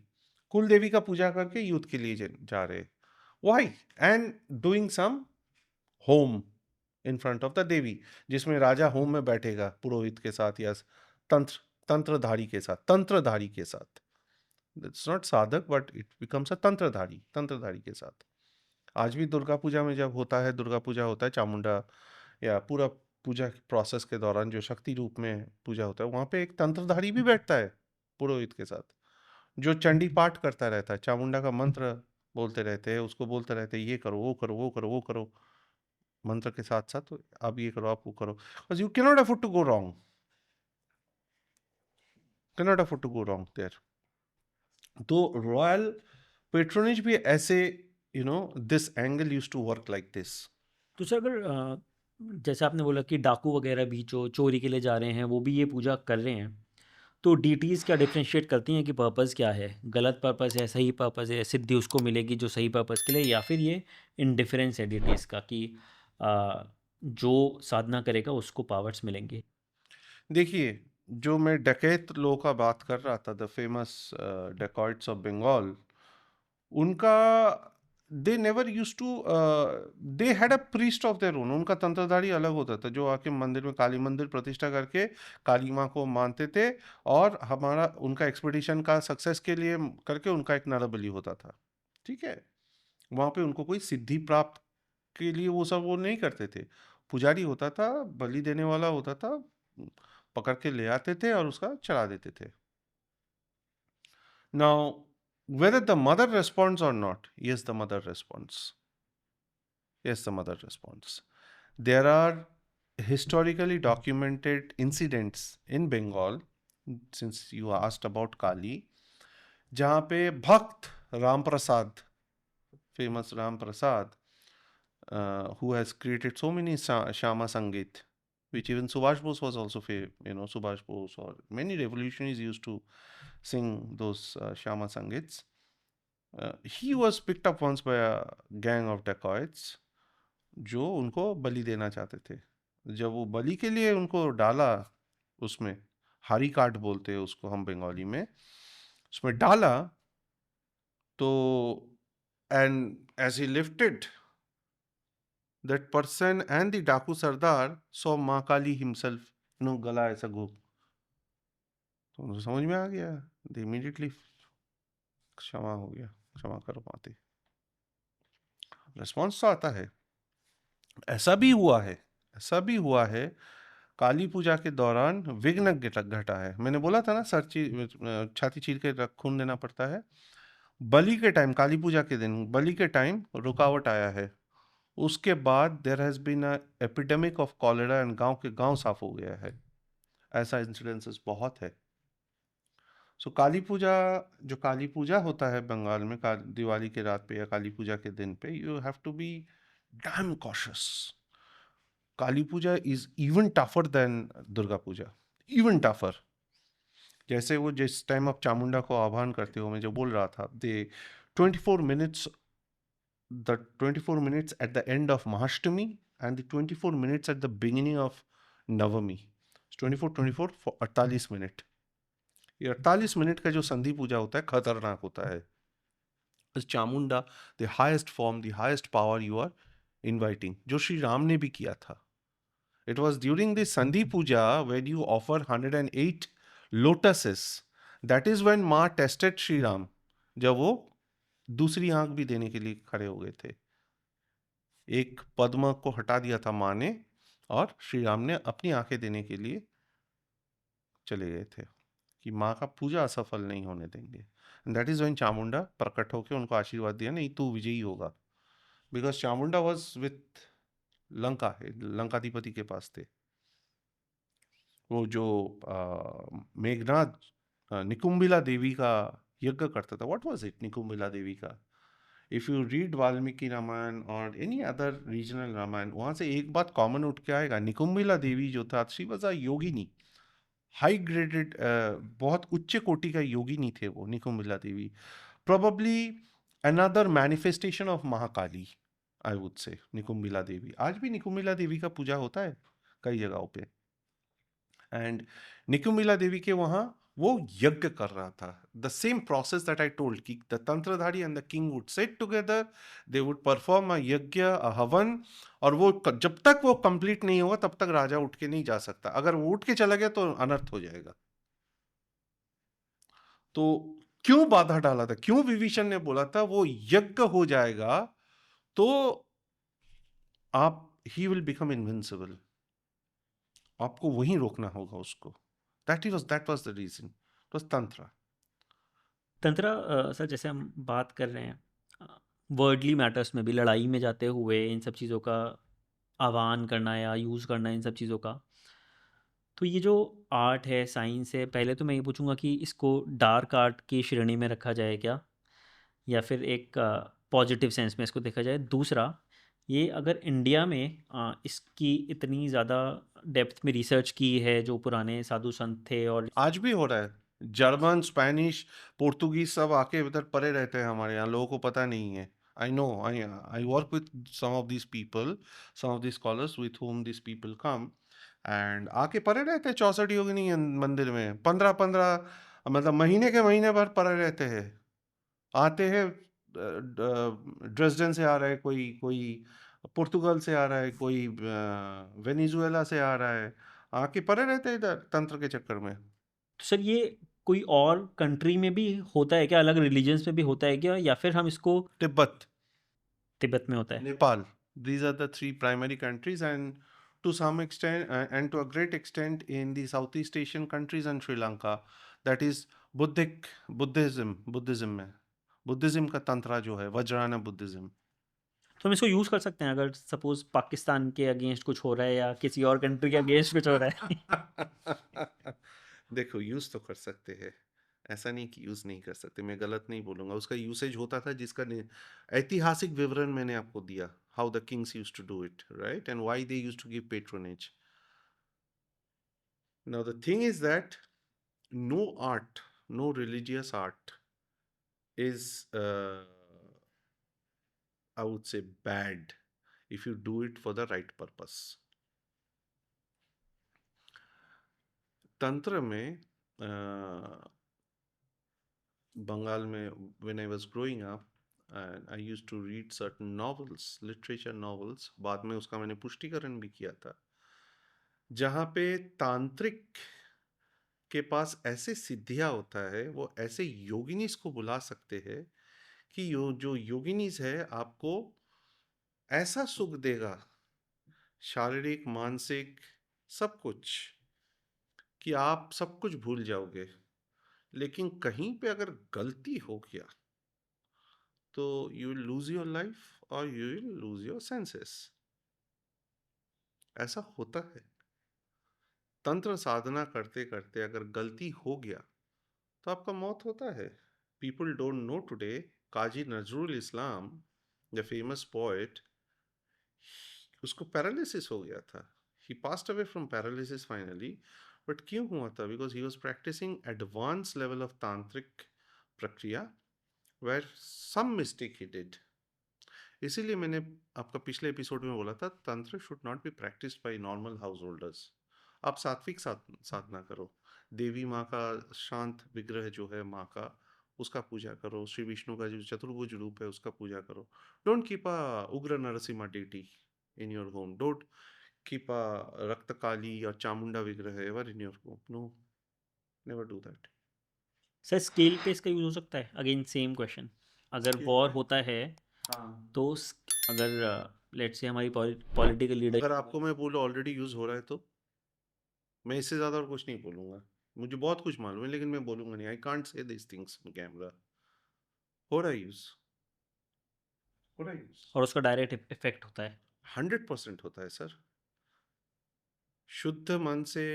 Speaker 1: कुल देवी का पूजा करके युद्ध के लिए जा रहे, why, and doing some hom in front of the Devi, जिसमें राजा होम में बैठेगा पुरोहित के साथ, या तंत्रधारी के साथ। इट्स नॉट साधक बट इट बिकम्स अ तंत्रधारी के साथ। आज भी दुर्गा पूजा में जब होता है, दुर्गा पूजा होता है चामुंडा या पूरा पूजा प्रोसेस के दौरान जो शक्ति रूप में पूजा होता है, वहाँ पे एक तंत्रधारी भी बैठता है पुरोहित के साथ, जो चंडी पाठ करता रहता है, चामुंडा का मंत्र बोलते रहते हैं, उसको बोलते रहते हैं ये करो, वो करो, वो करो, वो करो, मंत्र के साथ साथ आप ये करो, आप वो करो, because you cannot afford to go wrong, cannot afford to go wrong there. तो रॉयल पेट्रोनेज भी ऐसे, this angle use to work like this.
Speaker 2: तो सर अगर जैसे आपने बोला कि डाकू वगैरह भी जो चोरी के लिए जा रहे हैं वो भी ये पूजा कर रहे हैं, तो डीटीज़ क्या डिफरेंशिएट करती हैं कि पर्पस क्या है, गलत पर्पस है, सही पर्पस है, सिद्धि उसको मिलेगी जो सही पर्पस के लिए, या फिर ये इनडिफरेंस है डीटीज़ का कि जो साधना करेगा उसको पावर्स मिलेंगे?
Speaker 1: देखिए, जो मैं डकैत लोगों का बात कर रहा था, the famous dacoits of Bengal, उनका they never use to, they had a priest of their own, उनका तंत्रधारी अलग होता था जो आके मंदिर में काली मंदिर प्रतिष्ठा करके काली माँ को मानते थे, और हमारा उनका एक्सपीडिशन का सक्सेस के लिए करके उनका एक नरबली होता था, ठीक है। वहाँ पे उनको कोई सिद्धि प्राप्त के लिए वो सब वो नहीं करते थे, पुजारी होता था, बलि देने वाला होता था, पकड़ के ले आते थे और उसका चढ़ा देते थे। Now, whether the mother responds or not, yes, the mother responds. Yes, the mother responds. There are historically documented incidents in Bengal, since you asked about Kali, जहाँ पे भक्त Ram Prasad, famous Ram Prasad, who has created so many Shama Sangeet, which even Subhash Bose was also, Subhash Bose or many revolutionaries used to sing those Shama Sangeets. He was picked up once by a gang of dacoits जो उनको बलि देना चाहते थे। जब वो बलि के लिए उनको डाला, उसमें हारी काट बोलते हैं उसको हम बंगाली में, उसमें डाला, तो and as he lifted that person and the डाकू सरदार सो माँ काली हिमसेल्फ, नो गला ऐसा घूम, तो उनको समझ में आ गया, दे इमीडिएटली क्षमा हो गया, क्षमा करो माते, रिस्पॉन्स तो आता है। ऐसा भी हुआ है, ऐसा भी हुआ है, काली पूजा के दौरान विघ्न घटा है। मैंने बोला था ना, छाती चीर के खून देना पड़ता है। बलि के टाइम, काली पूजा के दिन बलि के टाइम रुकावट आया है, उसके बाद there has been a epidemic of cholera and गांव के गांव साफ हो गया है। ऐसा इंसिडेंसेस बहुत है। सो काली पूजा, जो काली पूजा होता है बंगाल में दिवाली के रात पे या काली पूजा के दिन पे, you have to be damn cautious. Kali Puja is even tougher than Durga Puja, even tougher. जैसे वो जिस टाइम आप चामुंडा को आह्वान करते हो, मैं जो बोल रहा था, दे 24 minutes, the 24 minutes at the end of Mahashtami and the 24 minutes at the beginning of Navami, 24 for 48 minute, ये 48 मिनट का जो संधि पूजा होता है खतरनाक होता है। Chamunda, the highest form, the highest power you are inviting, जो श्री राम ने भी किया था। It was during the Sandhi Puja when you offer 108 lotuses. That is when माँ tested श्री राम, जब वो दूसरी आंख भी देने के लिए खड़े हो गए थे। एक पद्म को हटा दिया था माँ ने, और श्री राम ने अपनी आंखें देने के लिए चले गए थे कि माँ का पूजा असफल नहीं होने देंगे। दैट इज व्हेन चामुंडा प्रकट होकर उनको आशीर्वाद दिया, नहीं तू विजयी होगा, because Chamunda was with Lanka, लंकाधिपति के पास थे। वो जो मेघनाथ निकुंबिला देवी का यज्ञ करता था, what was it Nikumbhila Devi का, if you read Valmiki Ramayana और एनी अदर रीजनल रामायण, वहाँ से एक बात कॉमन उठ के आएगा, निकुंबिला देवी जो था, she was a yogini, high graded, बहुत उच्च कोटि का योगिनी थे वो Nikumbhila Devi, probably another manifestation of Mahakali, I would say Nikumbhila देवी। आज भी निकुंबिला देवी का पूजा होता है कई जगहों पे, एंड निकुंबिला देवी के वहाँ वो यज्ञ कर रहा था, the same process that I told, कि the tantradhari and the king would sit together, they would perform a yagya, a हवन, और वो जब तक वो कंप्लीट नहीं होगा तब तक राजा उठ के नहीं जा सकता, अगर वो उठ के चला गया तो अनर्थ हो जाएगा। तो क्यों बाधा डाला था, क्यों विभीषण ने बोला था वो यज्ञ हो जाएगा तो आप ही विल बिकम इनविंसिबल, आपको वहीं रोकना होगा उसको। That was the reason, it was tantra.
Speaker 2: Tantra sir जैसे हम बात कर रहे हैं वर्डली मैटर्स में भी, लड़ाई में जाते हुए इन सब चीज़ों का आह्वान करना या यूज़ करना इन सब चीज़ों का, तो ये जो आर्ट है, साइंस है, पहले तो मैं ये पूछूंगा कि इसको डार्क आर्ट की श्रेणी में रखा जाए क्या, या फिर एक पॉजिटिव सेंस में इसको देखा जाए। दूसरा, ये अगर इंडिया में इसकी इतनी ज़्यादा डेप्थ में रिसर्च की है, जो पुराने साधु संत थे और
Speaker 1: आज भी हो रहा है, जर्मन, स्पेनिश, पुर्तगीज सब आके उधर पड़े रहते हैं हमारे यहाँ, लोगों को पता नहीं है। I know, I work with some of this people, some of this scholars with whom this people come, and आके पड़े रहते हैं 64 योगिनी मंदिर में, 15-15 मतलब महीने के महीने भर पड़े रहते हैं। आते हैं, ड्रेसडन से आ रहा है कोई, कोई पुर्तगाल से आ रहा है, कोई वेनेजुएला से आ रहा है, आके पड़े रहते हैं इधर तंत्र के चक्कर में।
Speaker 2: तो सर ये कोई और कंट्री में भी होता है क्या, अलग रिलीजन्स में भी होता है क्या, या फिर हम इसको
Speaker 1: तिब्बत,
Speaker 2: तिब्बत में होता है?
Speaker 1: Nepal. These are the three primary countries, and to some extent, and to a great extent, in the Southeast Asian countries and Sri Lanka, that is Buddhism में, बुद्धिज्म का तंत्रा जो है वज्रायना बुद्धिज्म।
Speaker 2: तो हम इसको यूज़ कर सकते हैं अगर सपोज पाकिस्तान के अगेंस्ट कुछ हो रहा है या किसी और कंट्री के अगेंस्ट कुछ हो रहा है।
Speaker 1: देखो, यूज तो कर सकते हैं, ऐसा नहीं कि यूज नहीं कर सकते, मैं गलत नहीं बोलूंगा। उसका यूसेज होता था जिसका ऐतिहासिक विवरण मैंने आपको दिया, how the kings use to do it, right, and why they use to give patronage. Now the thing is that no art, no religious art is, I would say, bad if you do it for the right purpose. तंत्र में बंगाल में, when I was growing up, and I used to read certain novels, literature novels, बाद में उसका मैंने पुष्टिकरण भी किया था, जहाँ पे तांत्रिक के पास ऐसे सिद्धियाँ होता है, वो ऐसे योगिनीस को बुला सकते हैं कि जो योगिनीस है आपको ऐसा सुख देगा, शारीरिक, मानसिक, सब कुछ, कि आप सब कुछ भूल जाओगे। लेकिन कहीं पे अगर गलती हो गया तो you will lose your life or you will lose your senses. ऐसा होता है, तंत्र साधना करते करते अगर गलती हो गया तो आपका मौत होता है। People don't know today, Kazi Nazrul Islam, the famous poet, उसको पैरालिसिस हो गया था, he passed away from paralysis finally. But क्यों हुआ था? Because he was practising advance level of tantric प्रक्रिया, where some mistake he did. इसीलिए मैंने आपका पिछले एपिसोड में बोला था, tantra should not be practised by normal householders. आप सात्विक साधना करो, देवी माँ का शांत विग्रह जो है माँ का, उसका पूजा करो, श्री विष्णु का जो चतुर्भुज रूप है उसका पूजा करो। डोंट कीप अ उग्र Narasimha deity in your home. Don't keep a Raktakali or Chamunda Vigraha ever in your home. No, never do that.
Speaker 2: Sir scale पे इसका यूज़ हो सकता है? अगेन सेम क्वेश्चन, अगर
Speaker 1: स्केल
Speaker 2: वॉर
Speaker 1: पे?
Speaker 2: होता है
Speaker 1: हाँ,
Speaker 2: तो अगर लेट्स से हमारी पॉलिटिकल लीडर,
Speaker 1: अगर आपको मैं बोलूँ ऑलरेडी यूज हो रहा है तो मैं इससे ज्यादा और कुछ नहीं बोलूंगा। मुझे बहुत कुछ मालूम है लेकिन मैं बोलूंगा नहीं। I can't say this things in camera. हो रहा है यूज, हो रहा है यूज,
Speaker 2: और उसका डायरेक्ट इफेक्ट होता है।
Speaker 1: 100% होता है सर। शुद्ध मन से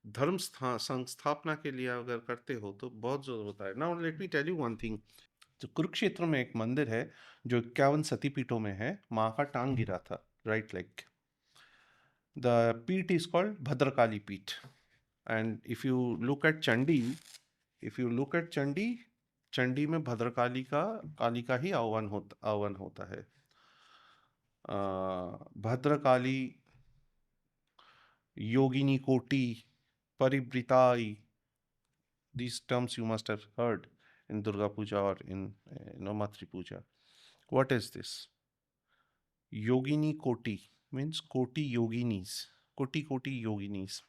Speaker 1: धर्म संस्थापना के लिए अगर करते हो तो बहुत जरूर होता है। Now let me tell you one thing. तो कुरुक्षेत्र में एक मंदिर है जो 51 सतीपीठों में है। माँ का टांग गिरा था, राइट लेग। द पीठ इज कॉल्ड भद्रकाली पीठ। And if you look at Chandi, if you look at Chandi, Chandi में भद्रकाली का, काली का ही आह्वान होता है। भद्रकाली, योगिनी कोटि, परिवृताई, these terms you must have heard in Durga Puja or in Matri Puja. What is this? Yogini Koti means Koti yoginis, Koti yoginis,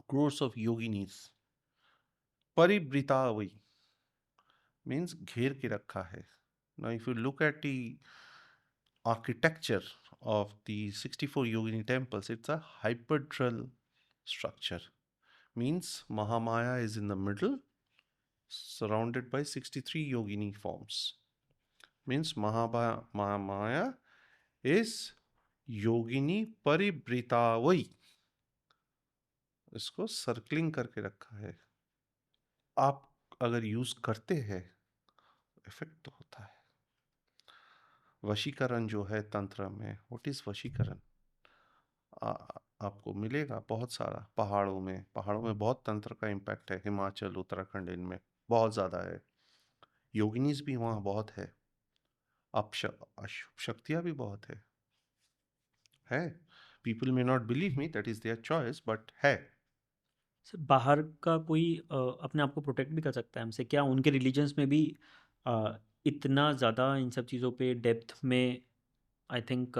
Speaker 1: crores of yoginis. Paribritavai, means घेर के रखा है. Now if you look at the architecture of the 64 yogini temples, it's a hyperdral structure. Means Mahamaya is in the middle, surrounded by 63 yogini forms. Means Mahamaya is योगिनी परिवृतावई, इसको circling करके रखा है. आप अगर यूज करते हैं इफेक्ट तो होता है. वशीकरण जो है तंत्र में, व्हाट इज वशीकरण, आपको मिलेगा बहुत सारा पहाड़ों में बहुत तंत्र का इम्पैक्ट है. हिमाचल, उत्तराखंड, इनमें बहुत ज़्यादा है. योगिनीज भी वहाँ बहुत है. अशुभ शक्तियाँ भी बहुत है. People may not believe me, that is their choice, but है.
Speaker 2: सर बाहर का कोई अपने आप को प्रोटेक्ट भी कर सकता है हमसे क्या? उनके रिलीजन्स में भी इतना ज़्यादा इन सब चीज़ों पे डेप्थ में आई थिंक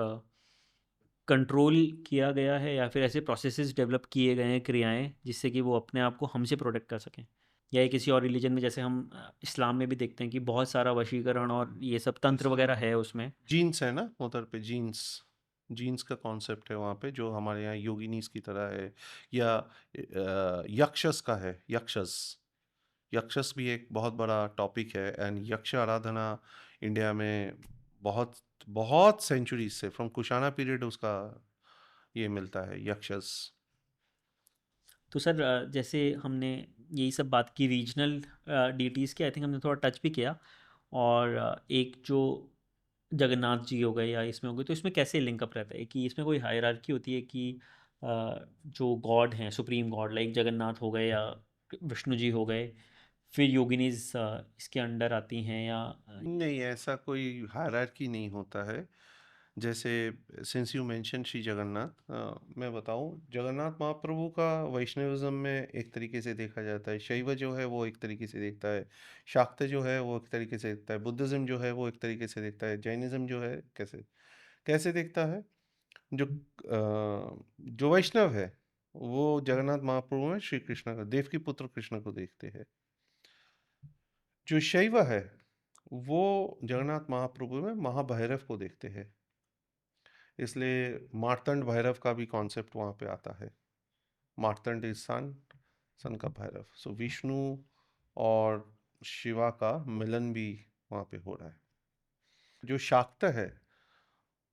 Speaker 2: कंट्रोल किया गया है, या फिर ऐसे प्रोसेसेस डेवलप किए गए हैं, क्रियाएं, जिससे कि वो अपने आप को हमसे प्रोटेक्ट कर सकें? या ये किसी और रिलीजन में, जैसे हम इस्लाम में भी देखते हैं कि बहुत सारा वशीकरण और ये सब तंत्र वगैरह है उसमें?
Speaker 1: जीन्स है ना उधर पे, जीन्स जीन्स का कॉन्सेप्ट है वहाँ पे, जो हमारे यहाँ योगिनीस की तरह है. या यक्षस का है. यक्षस भी एक बहुत बड़ा टॉपिक है. एंड यक्ष आराधना इंडिया में बहुत बहुत सेंचुरीज से, फ्रॉम कुशाना पीरियड उसका ये मिलता है, यक्षस.
Speaker 2: तो सर जैसे हमने यही सब बात की रीजनल डीटीज़ की, आई थिंक हमने थोड़ा टच भी किया, और एक जो जगन्नाथ जी हो गए या इसमें हो गए, तो इसमें कैसे लिंकअप रहता है कि इसमें कोई हायरार्की होती है कि जो गॉड हैं, सुप्रीम गॉड लाइक जगन्नाथ हो गए या विष्णु जी हो गए, फिर योगिनीज इसके अंडर आती हैं, या
Speaker 1: नहीं, ऐसा कोई हायरार्की नहीं होता है. जैसे since you mention Shri Jagannath, मैं बताऊं, जगन्नाथ महाप्रभु का वैष्णविज्म में एक तरीके से देखा जाता है. शैव जो है वो एक तरीके से देखता है. शाक्त जो है वो एक तरीके से देखता है. बुद्धिज्म जो है वो एक तरीके से देखता है. जैनिज्म जो है कैसे कैसे देखता है. जो वैष्णव है वो जगन्नाथ महाप्रभु में श्री कृष्ण का, देव की पुत्र कृष्ण को देखते हैं. जो शैव है वो जगन्नाथ महाप्रभु में महाभैरव को देखते हैं. इसलिए मार्तंड भैरव का भी कॉन्सेप्ट वहाँ पे आता है. मार्तंड इज सन, सन का भैरव. सो विष्णु और शिवा का मिलन भी वहाँ पे हो रहा है. जो शाक्त है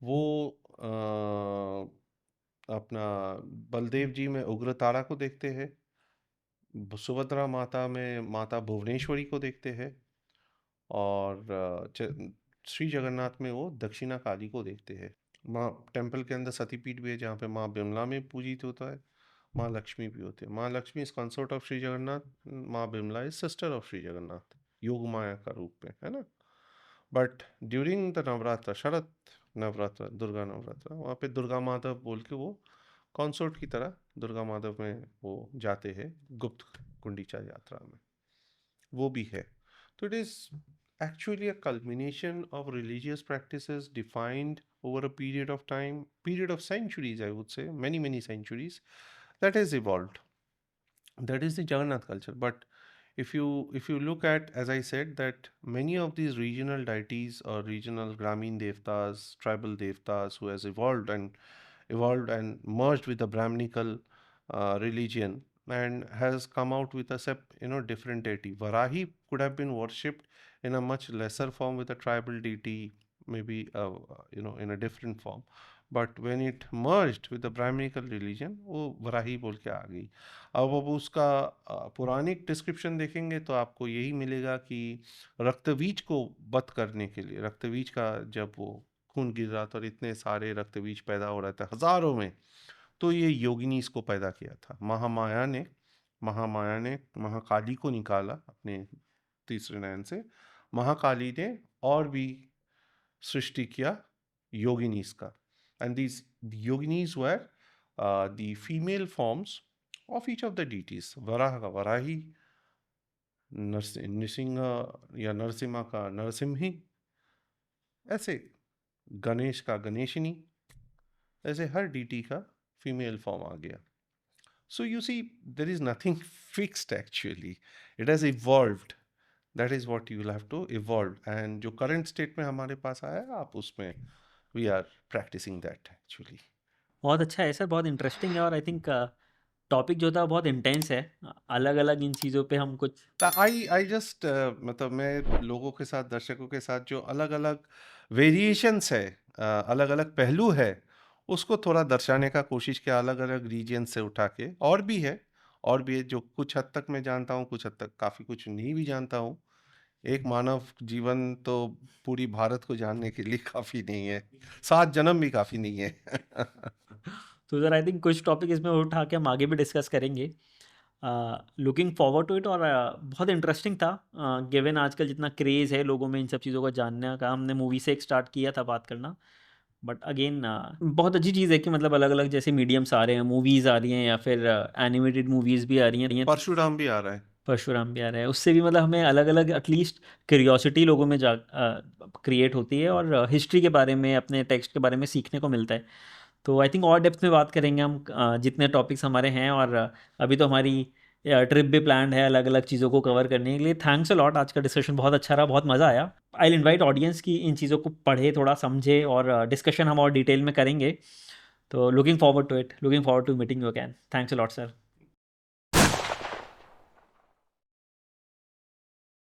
Speaker 1: वो अपना बलदेव जी में उग्रतारा को देखते हैं. सुभद्रा माता में माता भुवनेश्वरी को देखते हैं. और श्री जगन्नाथ में वो दक्षिणा काली को देखते हैं. माँ टेम्पल के अंदर सतीपीठ भी है जहाँ पे माँ बिमला में पूजित होता है. माँ लक्ष्मी भी होती है. Maa Lakshmi is consort of Shri Jagannath. Maa Bimala is sister of Shri Jagannath, Yog Maya का रूप में, है ना. But during the Navratra, Sharad Navratra, Durga Navratra, वहाँ पे दुर्गा माधव बोल के वो कॉन्सोर्ट की तरह दुर्गा माधव में वो जाते हैं गुप्त गुंडीचा यात्रा में. वो भी है. तो it is actually a culmination of religious practices defined over a period of time, period of centuries, I would say, many centuries, that has evolved. That is the Jagannath culture. But if you look at, as I said, that many of these regional deities or regional Gramin devtas, tribal devtas, who has evolved and merged with the Brahminical religion, and has come out with a different deity. Varahi could have been worshipped in a much lesser form with a tribal deity, maybe in a different form. But when it merged with the Brahminical religion, वो वराही बोल के आ गई. अब उसका पुराणिक description देखेंगे तो आपको यही मिलेगा कि रक्तबीज को वध करने के लिए, रक्तबीज का जब वो खून गिर रहा था और इतने सारे रक्तबीज पैदा हो रहे थे हजारों में, तो ये योगिनी इसको पैदा किया था. महामाया ने महाकाली को निकाला अपने तीसरे नयन से. महाकाली ने और भी सृष्टि किया योगिनीस का. And these yoginis were the female forms of each of the deities. Varaha का वराही, नृसिंह या नरसिम्हा का नरसिम्ही, ऐसे गणेश का गणेशिनी, ऐसे हर डीटी का फीमेल फॉर्म आ गया. So you see, there is nothing fixed actually. It has evolved. That is what you will have to evolve, and जो current state में हमारे पास आया है, आप उसमें we are practicing that actually.
Speaker 2: बहुत अच्छा है सर, बहुत इंटरेस्टिंग है, और आई थिंक टॉपिक जो था बहुत इंटेंस है। अलग अलग इन चीज़ों पे हम कुछ
Speaker 1: आई जस्ट मतलब मैं लोगों के साथ, दर्शकों के साथ जो अलग अलग वेरिएशंस है, अलग अलग पहलू है, उसको थोड़ा दर्शाने का कोशिश किया, अलग अलग रीजन से उठा के। और भी है, और भी है जो कुछ हद तक मैं जानता हूँ, कुछ हद तक काफ़ी कुछ नहीं भी जानता हूँ। एक मानव जीवन तो पूरी भारत को जानने के लिए काफ़ी नहीं है, 7 जन्म भी काफ़ी नहीं है।
Speaker 2: तो सर आई थिंक कुछ टॉपिक इसमें उठा के हम आगे भी डिस्कस करेंगे। लुकिंग फॉरवर्ड टू इट, और बहुत इंटरेस्टिंग था गिवन आजकल जितना क्रेज़ है लोगों में इन सब चीज़ों को जानने का। हमने मूवी से एक स्टार्ट किया था बात करना, बट अगेन बहुत अच्छी चीज़ है कि मतलब अलग अलग जैसे मीडियम्स आ रहे हैं, मूवीज़ आ रही हैं या फिर एनिमेटेड मूवीज़ भी आ रही हैं,
Speaker 1: परशुराम भी आ रहा है।
Speaker 2: परशुराम भी आ रहा है। उससे भी मतलब हमें अलग अलग एटलीस्ट क्यूरियोसिटी लोगों में जा क्रिएट होती है, और हिस्ट्री के बारे में, अपने टेक्स्ट के बारे में सीखने को मिलता है। तो आई थिंक और डेप्थ में बात करेंगे हम जितने टॉपिक्स हमारे हैं, और अभी तो हमारी ट्रिप भी प्लान्ड है अलग अलग चीज़ों को कवर करने के लिए। थैंक्स अ लॉट, आज का डिस्कशन बहुत अच्छा रहा, बहुत मज़ा आया। आई इनवाइट ऑडियंस की इन चीज़ों को पढ़े, थोड़ा समझे, और डिस्कशन हम और डिटेल में करेंगे। तो looking forward to it, looking forward to meeting you again. Thanks a lot sir.